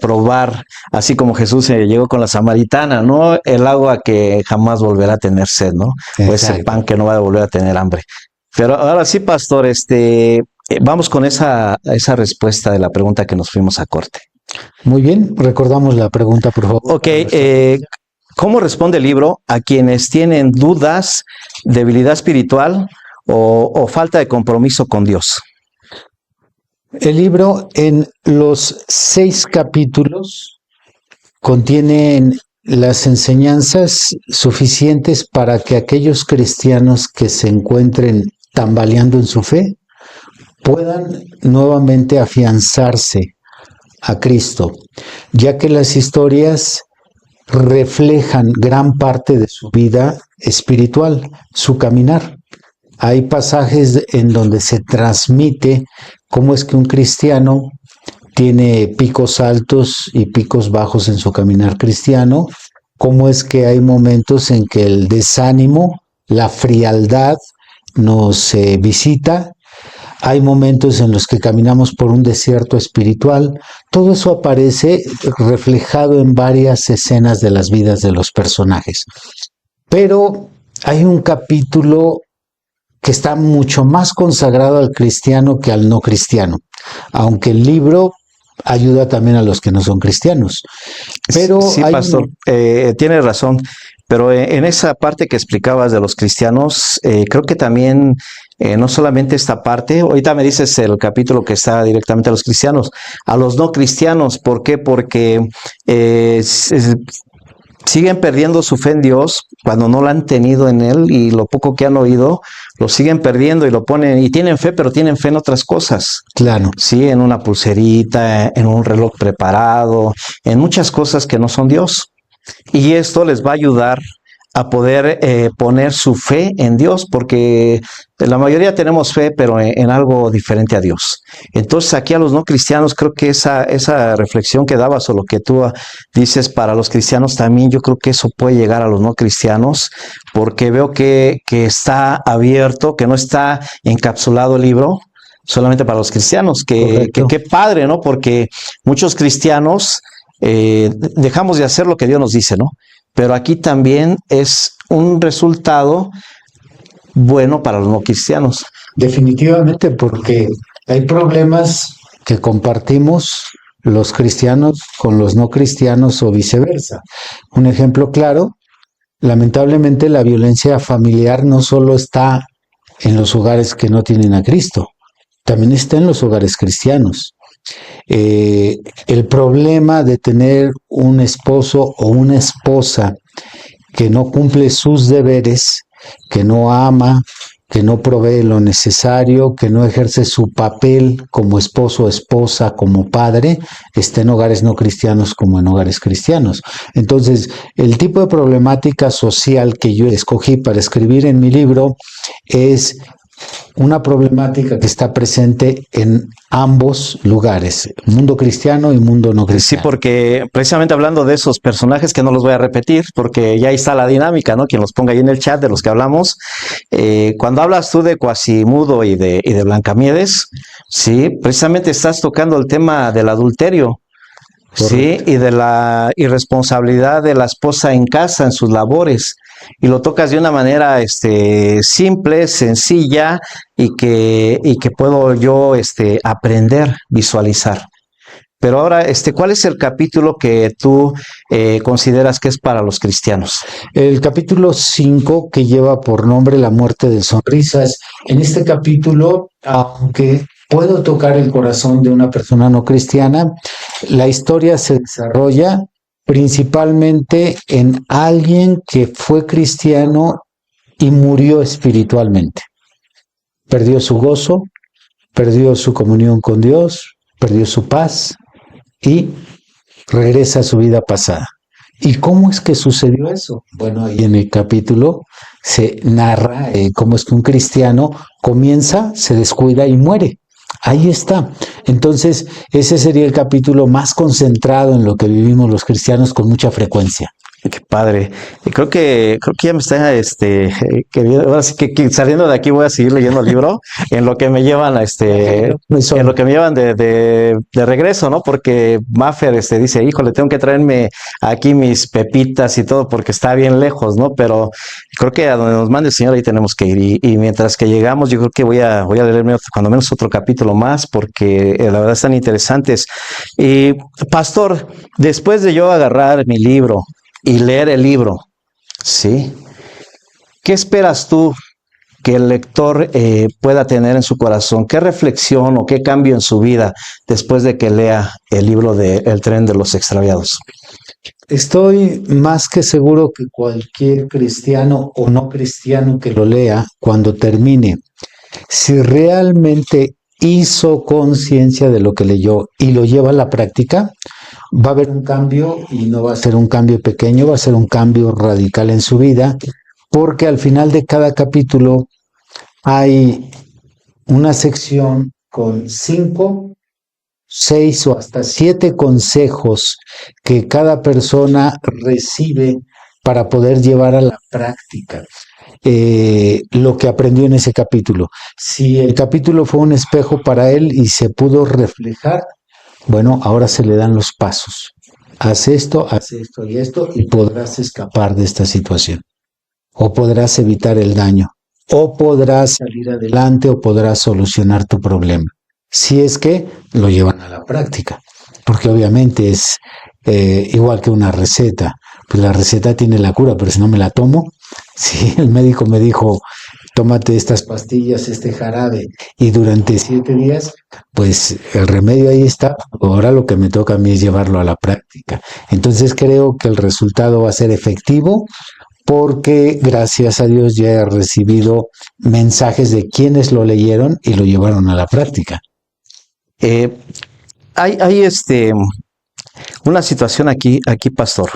probar, así como Jesús llegó con la samaritana, ¿no? El agua que jamás volverá a tener sed, ¿no? O ese pan que no va a volver a tener hambre. Pero ahora sí, pastor, vamos con esa respuesta de la pregunta que nos fuimos a corte. Muy bien, recordamos la pregunta, por favor. Ok, ¿cómo responde el libro a quienes tienen dudas, debilidad espiritual o falta de compromiso con Dios? El libro, en los 6 capítulos, contiene las enseñanzas suficientes para que aquellos cristianos que se encuentren tambaleando en su fe puedan nuevamente afianzarse a Cristo, ya que las historias reflejan gran parte de su vida espiritual, su caminar. Hay pasajes en donde se transmite cómo es que un cristiano tiene picos altos y picos bajos en su caminar cristiano, cómo es que hay momentos en que el desánimo, la frialdad nos visita, hay momentos en los que caminamos por un desierto espiritual. Todo eso aparece reflejado en varias escenas de las vidas de los personajes. Pero hay un capítulo que está mucho más consagrado al cristiano que al no cristiano, aunque el libro ayuda también a los que no son cristianos. Pero sí, pastor, tiene razón, pero en esa parte que explicabas de los cristianos, creo que también no solamente esta parte, ahorita me dices el capítulo que está directamente a los cristianos, a los no cristianos. ¿Por qué? Porque siguen perdiendo su fe en Dios cuando no la han tenido en Él, y lo poco que han oído lo siguen perdiendo y lo ponen, y tienen fe, pero tienen fe en otras cosas. Claro. Sí, en una pulserita, en un reloj preparado, en muchas cosas que no son Dios. Y esto les va a ayudar a poder poner su fe en Dios, porque la mayoría tenemos fe, pero en algo diferente a Dios. Entonces aquí a los no cristianos, creo que esa reflexión que dabas, o lo que tú dices para los cristianos también, yo creo que eso puede llegar a los no cristianos, porque veo que está abierto, que no está encapsulado el libro solamente para los cristianos, que padre, ¿no? Porque muchos cristianos dejamos de hacer lo que Dios nos dice, ¿no? Pero aquí también es un resultado bueno para los no cristianos. Definitivamente, porque hay problemas que compartimos los cristianos con los no cristianos o viceversa. Un ejemplo claro, lamentablemente la violencia familiar no solo está en los hogares que no tienen a Cristo, también está en los hogares cristianos. El problema de tener un esposo o una esposa que no cumple sus deberes, que no ama, que no provee lo necesario, que no ejerce su papel como esposo o esposa, como padre, está en hogares no cristianos como en hogares cristianos. Entonces, el tipo de problemática social que yo escogí para escribir en mi libro es una problemática que está presente en ambos lugares, mundo cristiano y mundo no cristiano. Sí, porque precisamente hablando de esos personajes, que no los voy a repetir, porque ya está la dinámica, ¿no? Quien los ponga ahí en el chat de los que hablamos. Cuando hablas tú de Quasimodo y de Blancanieves, sí, precisamente estás tocando el tema del adulterio. Correcto. Sí, y de la irresponsabilidad de la esposa en casa, en sus labores, y lo tocas de una manera simple, sencilla, y que puedo yo aprender, visualizar. Pero ahora, ¿cuál es el capítulo que tú consideras que es para los cristianos? El capítulo 5, que lleva por nombre La muerte de sonrisas. En este capítulo, aunque puedo tocar el corazón de una persona no cristiana, la historia se desarrolla principalmente en alguien que fue cristiano y murió espiritualmente. Perdió su gozo, perdió su comunión con Dios, perdió su paz y regresa a su vida pasada. ¿Y cómo es que sucedió eso? Bueno, ahí en el capítulo se narra cómo es que un cristiano comienza, se descuida y muere. Ahí está. Entonces, ese sería el capítulo más concentrado en lo que vivimos los cristianos con mucha frecuencia. Qué padre. Creo que ya me está queriendo, ahora sí que saliendo de aquí voy a seguir leyendo el libro en lo que me llevan en lo que me llevan de regreso, ¿no? Porque Maffer dice, híjole, tengo que traerme aquí mis pepitas y todo porque está bien lejos, ¿no? Pero creo que a donde nos mande el Señor ahí tenemos que ir, y mientras que llegamos yo creo que voy a leerme cuando menos otro capítulo más, porque la verdad están interesantes. Y pastor, después de yo agarrar mi libro y leer el libro, ¿sí? ¿Qué esperas tú que el lector pueda tener en su corazón? ¿Qué reflexión o qué cambio en su vida después de que lea el libro de El tren de los extraviados? Estoy más que seguro que cualquier cristiano o no cristiano que lo lea, cuando termine, si realmente hizo conciencia de lo que leyó y lo lleva a la práctica, va a haber un cambio, y no va a ser un cambio pequeño, va a ser un cambio radical en su vida, porque al final de cada capítulo hay una sección con 5, 6 o hasta 7 consejos que cada persona recibe para poder llevar a la práctica lo que aprendió en ese capítulo. Si el capítulo fue un espejo para él y se pudo reflejar, bueno, ahora se le dan los pasos. Haz esto y esto, y podrás escapar de esta situación. O podrás evitar el daño. O podrás salir adelante, o podrás solucionar tu problema. Si es que lo llevan a la práctica. Porque obviamente es igual que una receta. Pues la receta tiene la cura, pero si no me la tomo, si el médico me dijo, tómate estas pastillas, este jarabe, y durante 7 días, pues el remedio ahí está. Ahora lo que me toca a mí es llevarlo a la práctica. Entonces creo que el resultado va a ser efectivo porque gracias a Dios ya he recibido mensajes de quienes lo leyeron y lo llevaron a la práctica. Hay una situación aquí, pastor.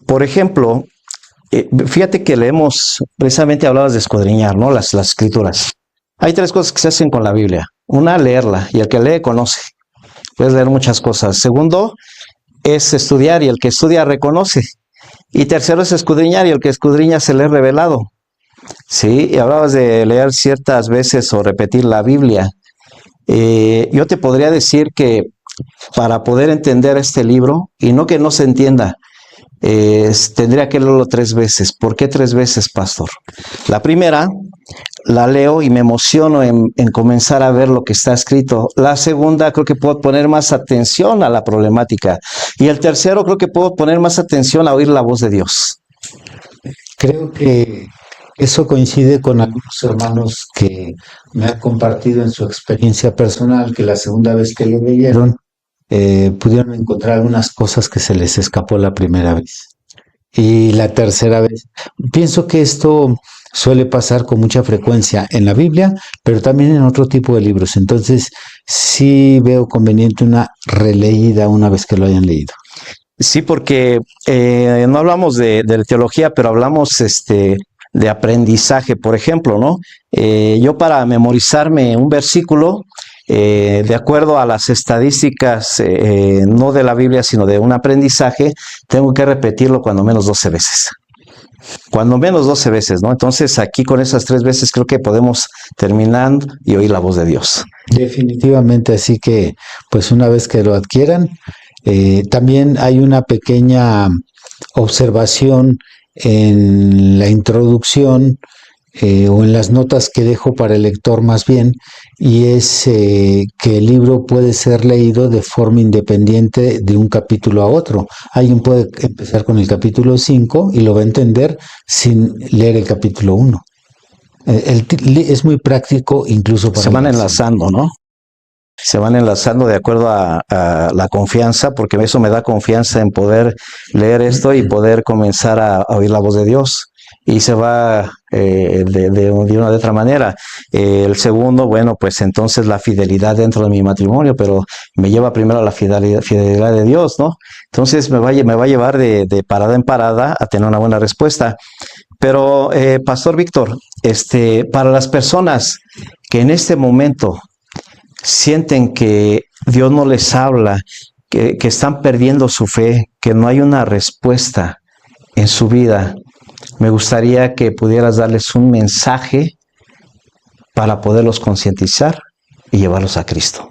Por ejemplo, fíjate que leemos, precisamente hablabas de escudriñar, ¿no? Las escrituras. Hay 3 cosas que se hacen con la Biblia. Una, leerla, y el que lee conoce. Puedes leer muchas cosas. Segundo, es estudiar, y el que estudia reconoce. Y tercero es escudriñar, y el que escudriña se le es revelado. Sí, y hablabas de leer ciertas veces o repetir la Biblia. Yo te podría decir que para poder entender este libro, y no que no se entienda, tendría que leerlo 3 veces. ¿Por qué 3 veces, pastor? La primera, la leo y me emociono en comenzar a ver lo que está escrito. La segunda, creo que puedo poner más atención a la problemática. Y el tercero, creo que puedo poner más atención a oír la voz de Dios. Creo que eso coincide con algunos hermanos que me han compartido en su experiencia personal, que la segunda vez que lo leyeron, pudieron encontrar algunas cosas que se les escapó la primera vez. Y la tercera vez, pienso que esto suele pasar con mucha frecuencia en la Biblia, pero también en otro tipo de libros. Entonces, sí veo conveniente una releída una vez que lo hayan leído. Sí, porque no hablamos de teología, pero hablamos de aprendizaje, por ejemplo, ¿no? Yo para memorizarme un versículo, de acuerdo a las estadísticas, no de la Biblia, sino de un aprendizaje, tengo que repetirlo cuando menos 12 veces. Cuando menos 12 veces, ¿no? Entonces aquí con esas 3 veces creo que podemos terminar y oír la voz de Dios. Definitivamente, así que pues una vez que lo adquieran, también hay una pequeña observación en la introducción o en las notas que dejo para el lector más bien, y es que el libro puede ser leído de forma independiente de un capítulo a otro. Alguien puede empezar con el capítulo 5 y lo va a entender sin leer el capítulo 1. Es muy práctico incluso para... Se van enlazando, ¿no? Se van enlazando de acuerdo a la confianza, porque eso me da confianza en poder leer esto y poder comenzar a oír la voz de Dios. Y se va de una de otra manera. El segundo, bueno, pues entonces la fidelidad dentro de mi matrimonio, pero me lleva primero a la fidelidad de Dios, ¿no? Entonces me va a llevar de parada en parada a tener una buena respuesta. Pero, Pastor Víctor, para las personas que en este momento sienten que Dios no les habla, que están perdiendo su fe, que no hay una respuesta en su vida, me gustaría que pudieras darles un mensaje para poderlos concientizar y llevarlos a Cristo.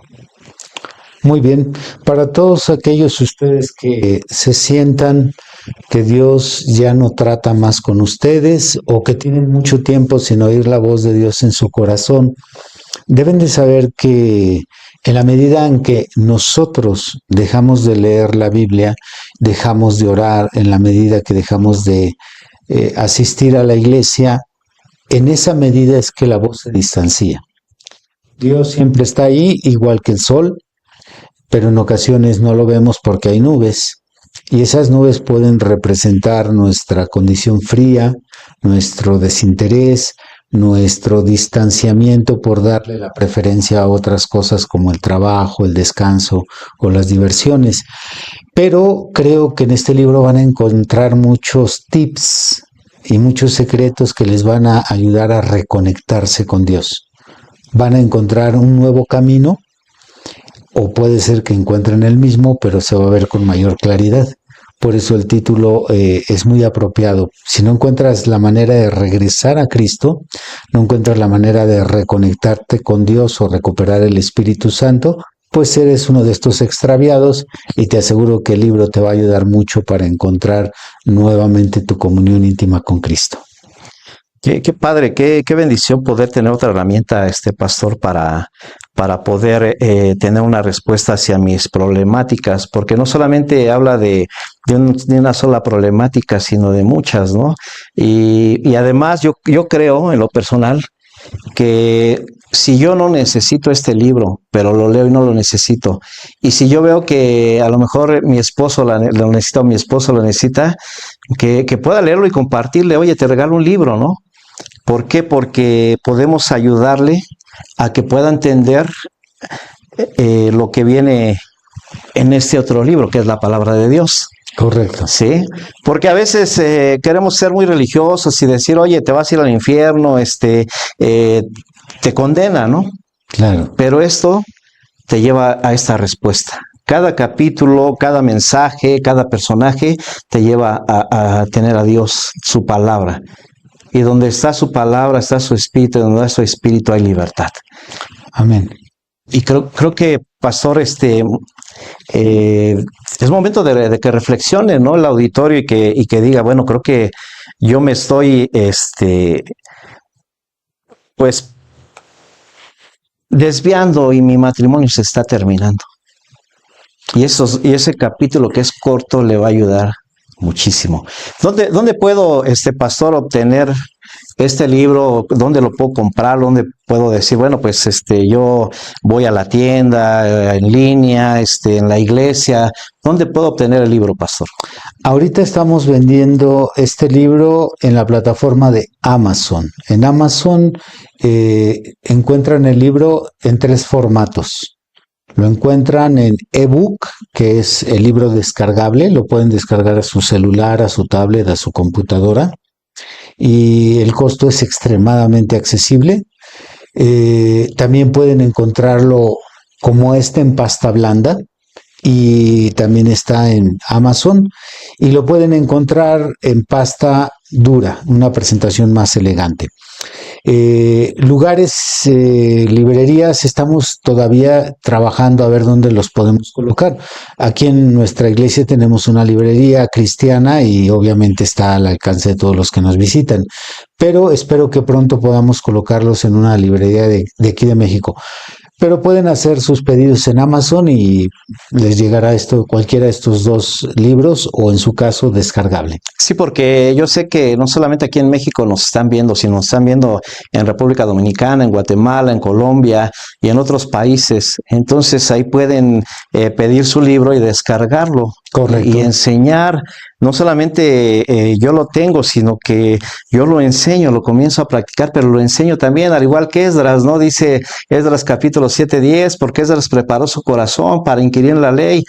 Muy bien, para todos aquellos ustedes que se sientan que Dios ya no trata más con ustedes o que tienen mucho tiempo sin oír la voz de Dios en su corazón, deben de saber que en la medida en que nosotros dejamos de leer la Biblia, dejamos de orar, en la medida que dejamos de asistir a la iglesia, en esa medida es que la voz se distancia. Dios siempre está ahí, igual que el sol, pero en ocasiones no lo vemos porque hay nubes, y esas nubes pueden representar nuestra condición fría, nuestro desinterés, nuestro distanciamiento por darle la preferencia a otras cosas como el trabajo, el descanso o las diversiones. Pero creo que en este libro van a encontrar muchos tips y muchos secretos que les van a ayudar a reconectarse con Dios. Van a encontrar un nuevo camino, o puede ser que encuentren el mismo, pero se va a ver con mayor claridad. Por eso el título es muy apropiado. Si no encuentras la manera de regresar a Cristo, no encuentras la manera de reconectarte con Dios o recuperar el Espíritu Santo, pues eres uno de estos extraviados, y te aseguro que el libro te va a ayudar mucho para encontrar nuevamente tu comunión íntima con Cristo. Qué padre, qué bendición poder tener otra herramienta, pastor, para poder tener una respuesta hacia mis problemáticas, porque no solamente habla de una sola problemática, sino de muchas, ¿no? Y además yo creo, en lo personal, que si yo no necesito este libro, pero lo leo y no lo necesito, y si yo veo que a lo mejor mi esposo lo necesita o mi esposo lo necesita, que pueda leerlo y compartirle, oye, te regalo un libro, ¿no? ¿Por qué? Porque podemos ayudarle a que pueda entender lo que viene en este otro libro, que es la palabra de Dios. Correcto. Sí, porque a veces queremos ser muy religiosos y decir, oye, te vas a ir al infierno, te condena, ¿no? Claro. Pero esto te lleva a esta respuesta. Cada capítulo, cada mensaje, cada personaje te lleva a tener a Dios, su palabra. Y donde está su palabra, está su espíritu, donde está su espíritu hay libertad. Amén. Y creo que, pastor, es momento de que reflexione, ¿no? El auditorio y que diga, bueno, creo que yo me estoy, pues, desviando y mi matrimonio se está terminando. Y ese capítulo que es corto le va a ayudar muchísimo. ¿Dónde puedo, pastor, obtener este libro? ¿Dónde lo puedo comprar? ¿Dónde puedo decir, bueno, pues yo voy a la tienda, en línea, en la iglesia? ¿Dónde puedo obtener el libro, pastor? Ahorita estamos vendiendo este libro en la plataforma de Amazon. En Amazon encuentran el libro en 3 formatos. Lo encuentran en ebook, que es el libro descargable. Lo pueden descargar a su celular, a su tablet, a su computadora. Y el costo es extremadamente accesible. También pueden encontrarlo como en pasta blanda. Y también está en Amazon. Y lo pueden encontrar en pasta dura, una presentación más elegante. Lugares, librerías, estamos todavía trabajando a ver dónde los podemos colocar. Aquí en nuestra iglesia tenemos una librería cristiana y obviamente está al alcance de todos los que nos visitan, pero espero que pronto podamos colocarlos en una librería de aquí de México. Pero pueden hacer sus pedidos en Amazon y les llegará cualquiera de estos 2 libros o en su caso descargable. Sí, porque yo sé que no solamente aquí en México nos están viendo, sino nos están viendo en República Dominicana, en Guatemala, en Colombia y en otros países. Entonces ahí pueden pedir su libro y descargarlo. Correcto. Y enseñar. No solamente yo lo tengo, sino que yo lo enseño, lo comienzo a practicar, pero lo enseño también, al igual que Esdras, ¿no? Dice Esdras capítulo 7:10, porque Esdras preparó su corazón para inquirir la ley,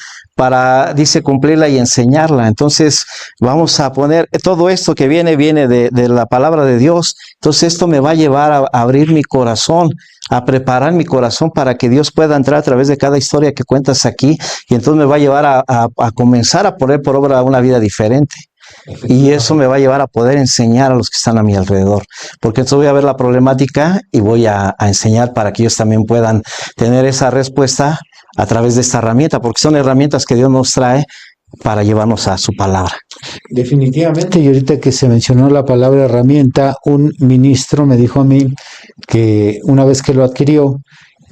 dice, cumplirla y enseñarla. Entonces, vamos a poner todo esto que viene de la palabra de Dios. Entonces, esto me va a llevar a abrir mi corazón, a preparar mi corazón para que Dios pueda entrar a través de cada historia que cuentas aquí, y entonces me va a llevar a comenzar a poner por obra una vida diferente. Y eso me va a llevar a poder enseñar a los que están a mi alrededor, porque entonces voy a ver la problemática y voy a enseñar para que ellos también puedan tener esa respuesta a través de esta herramienta, porque son herramientas que Dios nos trae para llevarnos a su palabra. Definitivamente, y ahorita que se mencionó la palabra herramienta, un ministro me dijo a mí que una vez que lo adquirió,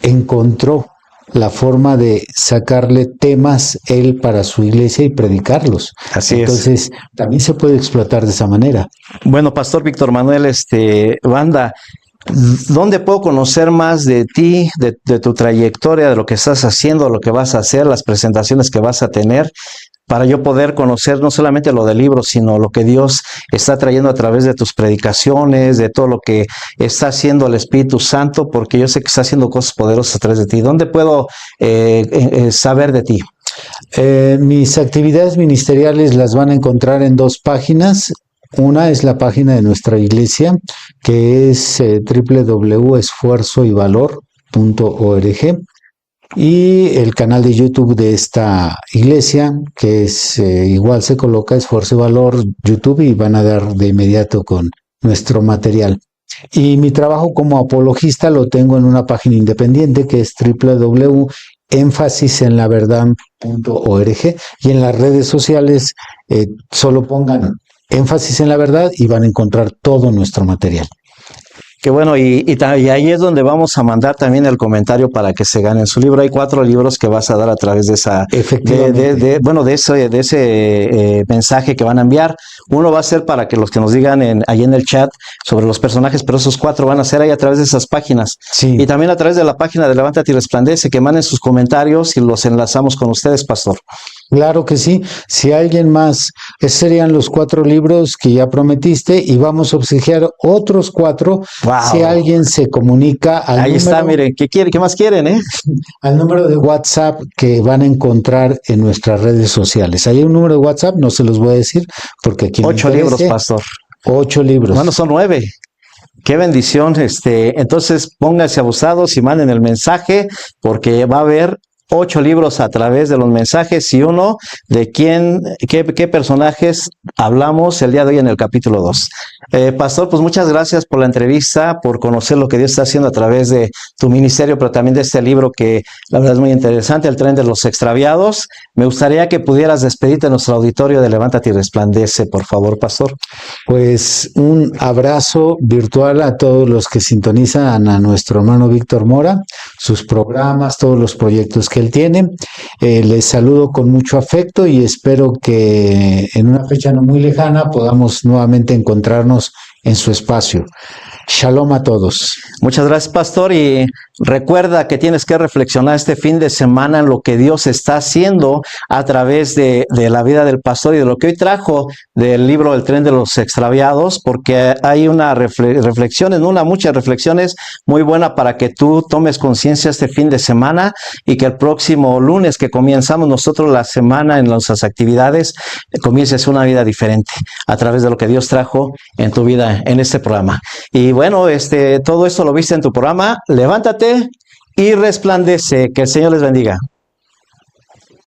encontró la forma de sacarle temas él para su iglesia y predicarlos. Así Entonces, también se puede explotar de esa manera. Bueno, Pastor Víctor Manuel, Wanda, ¿dónde puedo conocer más de ti, de tu trayectoria, de lo que estás haciendo, lo que vas a hacer, las presentaciones que vas a tener, para yo poder conocer no solamente lo del libro, sino lo que Dios está trayendo a través de tus predicaciones, de todo lo que está haciendo el Espíritu Santo, porque yo sé que está haciendo cosas poderosas a través de ti? ¿Dónde puedo saber de ti? Mis actividades ministeriales las van a encontrar en 2 páginas. Una es la página de nuestra iglesia, que es www.esfuerzoyvalor.org, y el canal de YouTube de esta iglesia, que es igual, se coloca Esfuerzo y Valor YouTube y van a dar de inmediato con nuestro material. Y mi trabajo como apologista lo tengo en una página independiente que es www.énfasisenlaverdad.org, y en las redes sociales solo pongan Énfasis en la Verdad y van a encontrar todo nuestro material. Qué bueno, y ahí es donde vamos a mandar también el comentario para que se ganen su libro. Hay 4 libros que vas a dar a través de esa, Efectivamente. de ese mensaje que van a enviar. Uno va a ser para que los que nos digan ahí en el chat sobre los personajes, pero esos 4 van a ser ahí a través de esas páginas. Sí. Y también a través de la página de Levántate y Resplandece, que manden sus comentarios y los enlazamos con ustedes, pastor. Claro que sí. Si alguien más, esos serían los 4 libros que ya prometiste y vamos a obsequiar otros 4 Wow. si alguien se comunica al Ahí número, está, miren, ¿qué más quieren, al número de WhatsApp que van a encontrar en nuestras redes sociales. Hay un número de WhatsApp, no se los voy a decir porque aquí 8 libros, pastor. 8 libros. Bueno, son 9. Qué bendición. Entonces pónganse abusados y manden el mensaje, porque va a haber 8 libros a través de los mensajes y uno de qué personajes hablamos el día de hoy en el capítulo 2. Pastor, pues muchas gracias por la entrevista, por conocer lo que Dios está haciendo a través de tu ministerio, pero también de este libro que la verdad es muy interesante, El tren de los extraviados. Me gustaría que pudieras despedirte de nuestro auditorio de Levántate y Resplandece, por favor, pastor. Pues un abrazo virtual a todos los que sintonizan a nuestro hermano Víctor Mora, sus programas, todos los proyectos que él tiene. Les saludo con mucho afecto y espero que en una fecha no muy lejana podamos nuevamente encontrarnos en su espacio. Shalom a todos. Muchas gracias, pastor, y recuerda que tienes que reflexionar este fin de semana en lo que Dios está haciendo a través de la vida del pastor y de lo que hoy trajo del libro El tren de los extraviados, porque hay una muchas reflexiones muy buena para que tú tomes conciencia este fin de semana y que el próximo lunes que comenzamos nosotros la semana en nuestras actividades, comiences una vida diferente a través de lo que Dios trajo en tu vida en este programa. Y bueno, todo esto lo viste en tu programa. Levántate y resplandece. Que el Señor les bendiga.